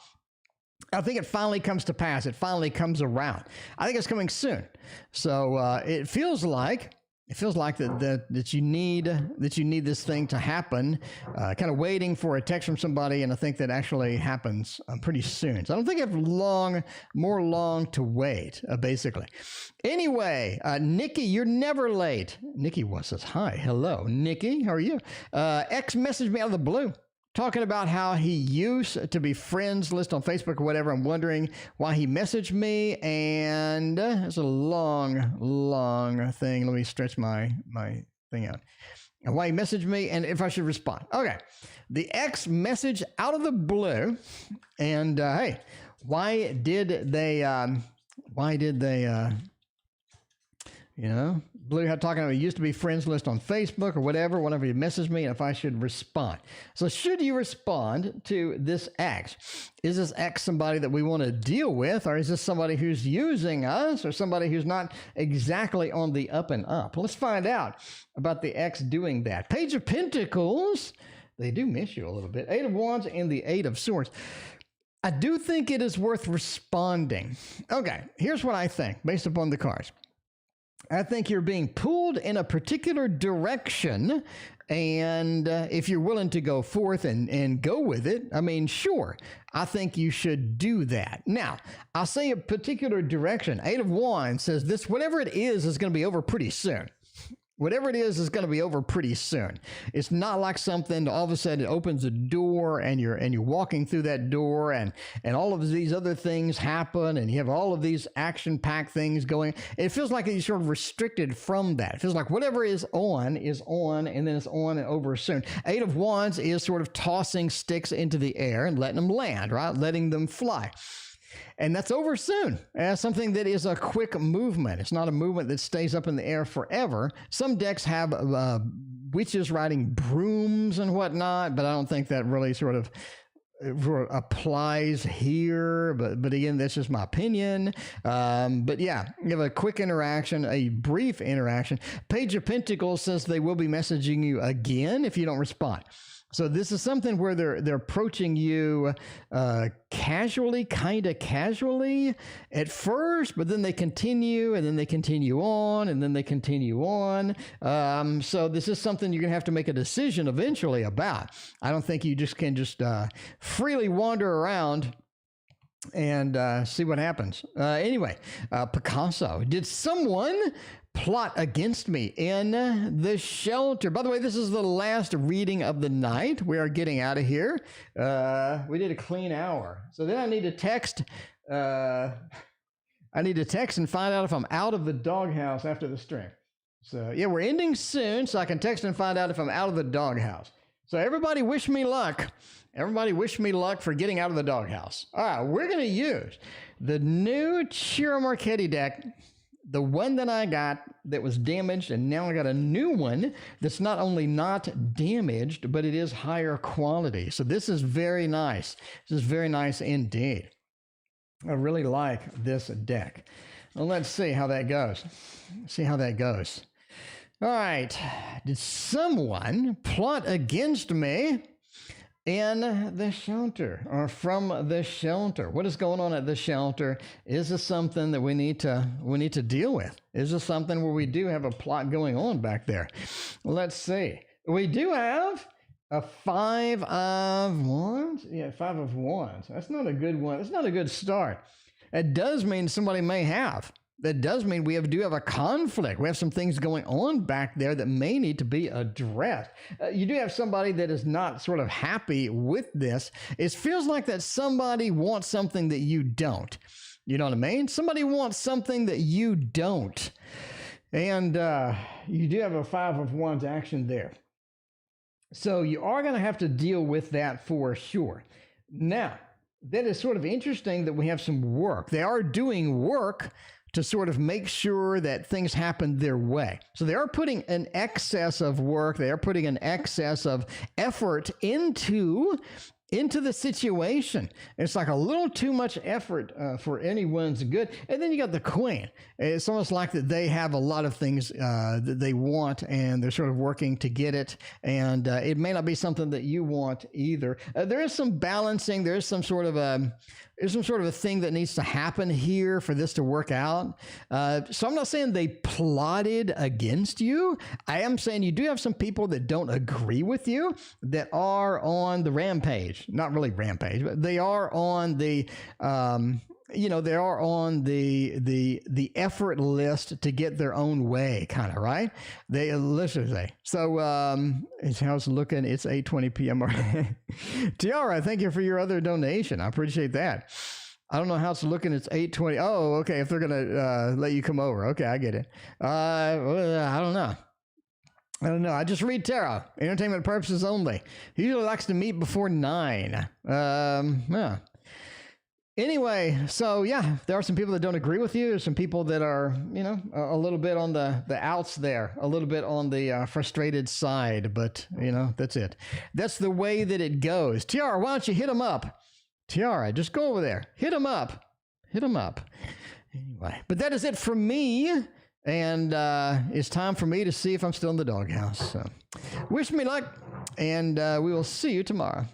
I think it finally comes to pass. It finally comes around. I think it's coming soon. So it feels like that you need this thing to happen. Kind of waiting for a text from somebody, and I think that actually happens pretty soon. So I don't think I have more long to wait. Basically. Anyway, Nikki, you're never late. Nikki says hi, hello, Nikki. How are you? X messaged me out of the blue, talking about how he used to be friends list on Facebook or whatever. I'm wondering why he messaged me, and it's a long thing. Let me stretch my thing out. And why he messaged me, and if I should respond. Okay, the X message out of the blue, and hey, why did they? Blue had talking about used to be friends list on Facebook or whatever, whenever you message me, and if I should respond. So should you respond to this X? Is this X somebody that we want to deal with, or is this somebody who's using us, or somebody who's not exactly on the up and up? Let's find out about the X doing that. Page of Pentacles, they do miss you a little bit. Eight of Wands and the Eight of Swords. I do think it is worth responding. Okay, here's what I think based upon the cards. I think you're being pulled in a particular direction, and if you're willing to go forth and go with it, I mean, sure, I think you should do that. Now, I'll say a particular direction. Eight of Wands says this, whatever it is going to be over pretty soon. Whatever it is going to be over pretty soon. It's not like something all of a sudden it opens a door and you're walking through that door and all of these other things happen and you have all of these action-packed things going. It feels like you're sort of restricted from that. It feels like whatever is on and then it's on and over soon. Eight of Wands is sort of tossing sticks into the air and letting them land, right? Letting them fly. And that's over soon. Something that is a quick movement. It's not a movement that stays up in the air forever. Some decks have witches riding brooms and whatnot, but I don't think that really sort of applies here, but again, that's just my opinion. But yeah, you have a quick interaction, a brief interaction. Page of Pentacles says they will be messaging you again if you don't respond. So this is something where they're approaching you casually, kind of casually at first, but then they continue, and then they continue on, and then they continue on. So this is something you're going to have to make a decision eventually about. I don't think you just can freely wander around and see what happens. Anyway, Picasso, did someone plot against me in the shelter? By the way, this is the last reading of the night. We are getting out of here. We did a clean hour. So then I need to text. I need to text and find out if I'm out of the doghouse after the stream. So yeah, we're ending soon, so I can text and find out if I'm out of the doghouse. So everybody wish me luck. Everybody wish me luck for getting out of the doghouse. All right, we're going to use the new Ciro Marchetti deck, the one that I got that was damaged, and now I got a new one that's not only not damaged, but it is higher quality. So this is very nice. This is very nice indeed. I really like this deck. Well, let's see how that goes. See how that goes. All right. Did someone plot against me in the shelter, or from the shelter? What is going on at the shelter? Is this something that we need to deal with? Is this something where we do have a plot going on back there? Let's see. We do have a 5 of Wands. Yeah, 5 of Wands. That's not a good one. That's not a good start. It does mean somebody may have. That does mean we do have a conflict. We have some things going on back there that may need to be addressed. You do have somebody that is not sort of happy with this. It feels like that somebody wants something that you don't. You know what I mean? Somebody wants something that you don't. And you do have a 5 of Wands action there. So you are going to have to deal with that for sure. Now, that is sort of interesting that we have some work. They are doing work to sort of make sure that things happen their way. So they are putting an excess of work, they are putting an excess of effort into the situation. It's like a little too much effort for anyone's good. And then you got the Queen. It's almost like that they have a lot of things that they want, and they're sort of working to get it. And it may not be something that you want either. There is some balancing. There is some sort of a thing that needs to happen here for this to work out. So I'm not saying they plotted against you. I am saying you do have some people that don't agree with you that are on the rampage. Not really rampage, but they are on the they are on the effort list to get their own way, kind of, right? They listen, say. So it's how's it looking? It's 8:20 p.m. Tiara, thank you for your other donation. I appreciate that. I don't know how it's looking. It's 8:20. Oh, okay. If they're gonna let you come over, okay, I get it. I don't know. I just read tarot. Entertainment purposes only. He usually likes to meet before 9. Yeah. Anyway, so yeah, there are some people that don't agree with you. There's some people that are, a little bit on the outs there, a little bit on the frustrated side, but, that's it. That's the way that it goes. Tiara, why don't you hit them up? Tiara, just go over there. Hit them up. Hit them up. Anyway, but that is it for me. And it's time for me to see if I'm still in the doghouse. So wish me luck, and we will see you tomorrow.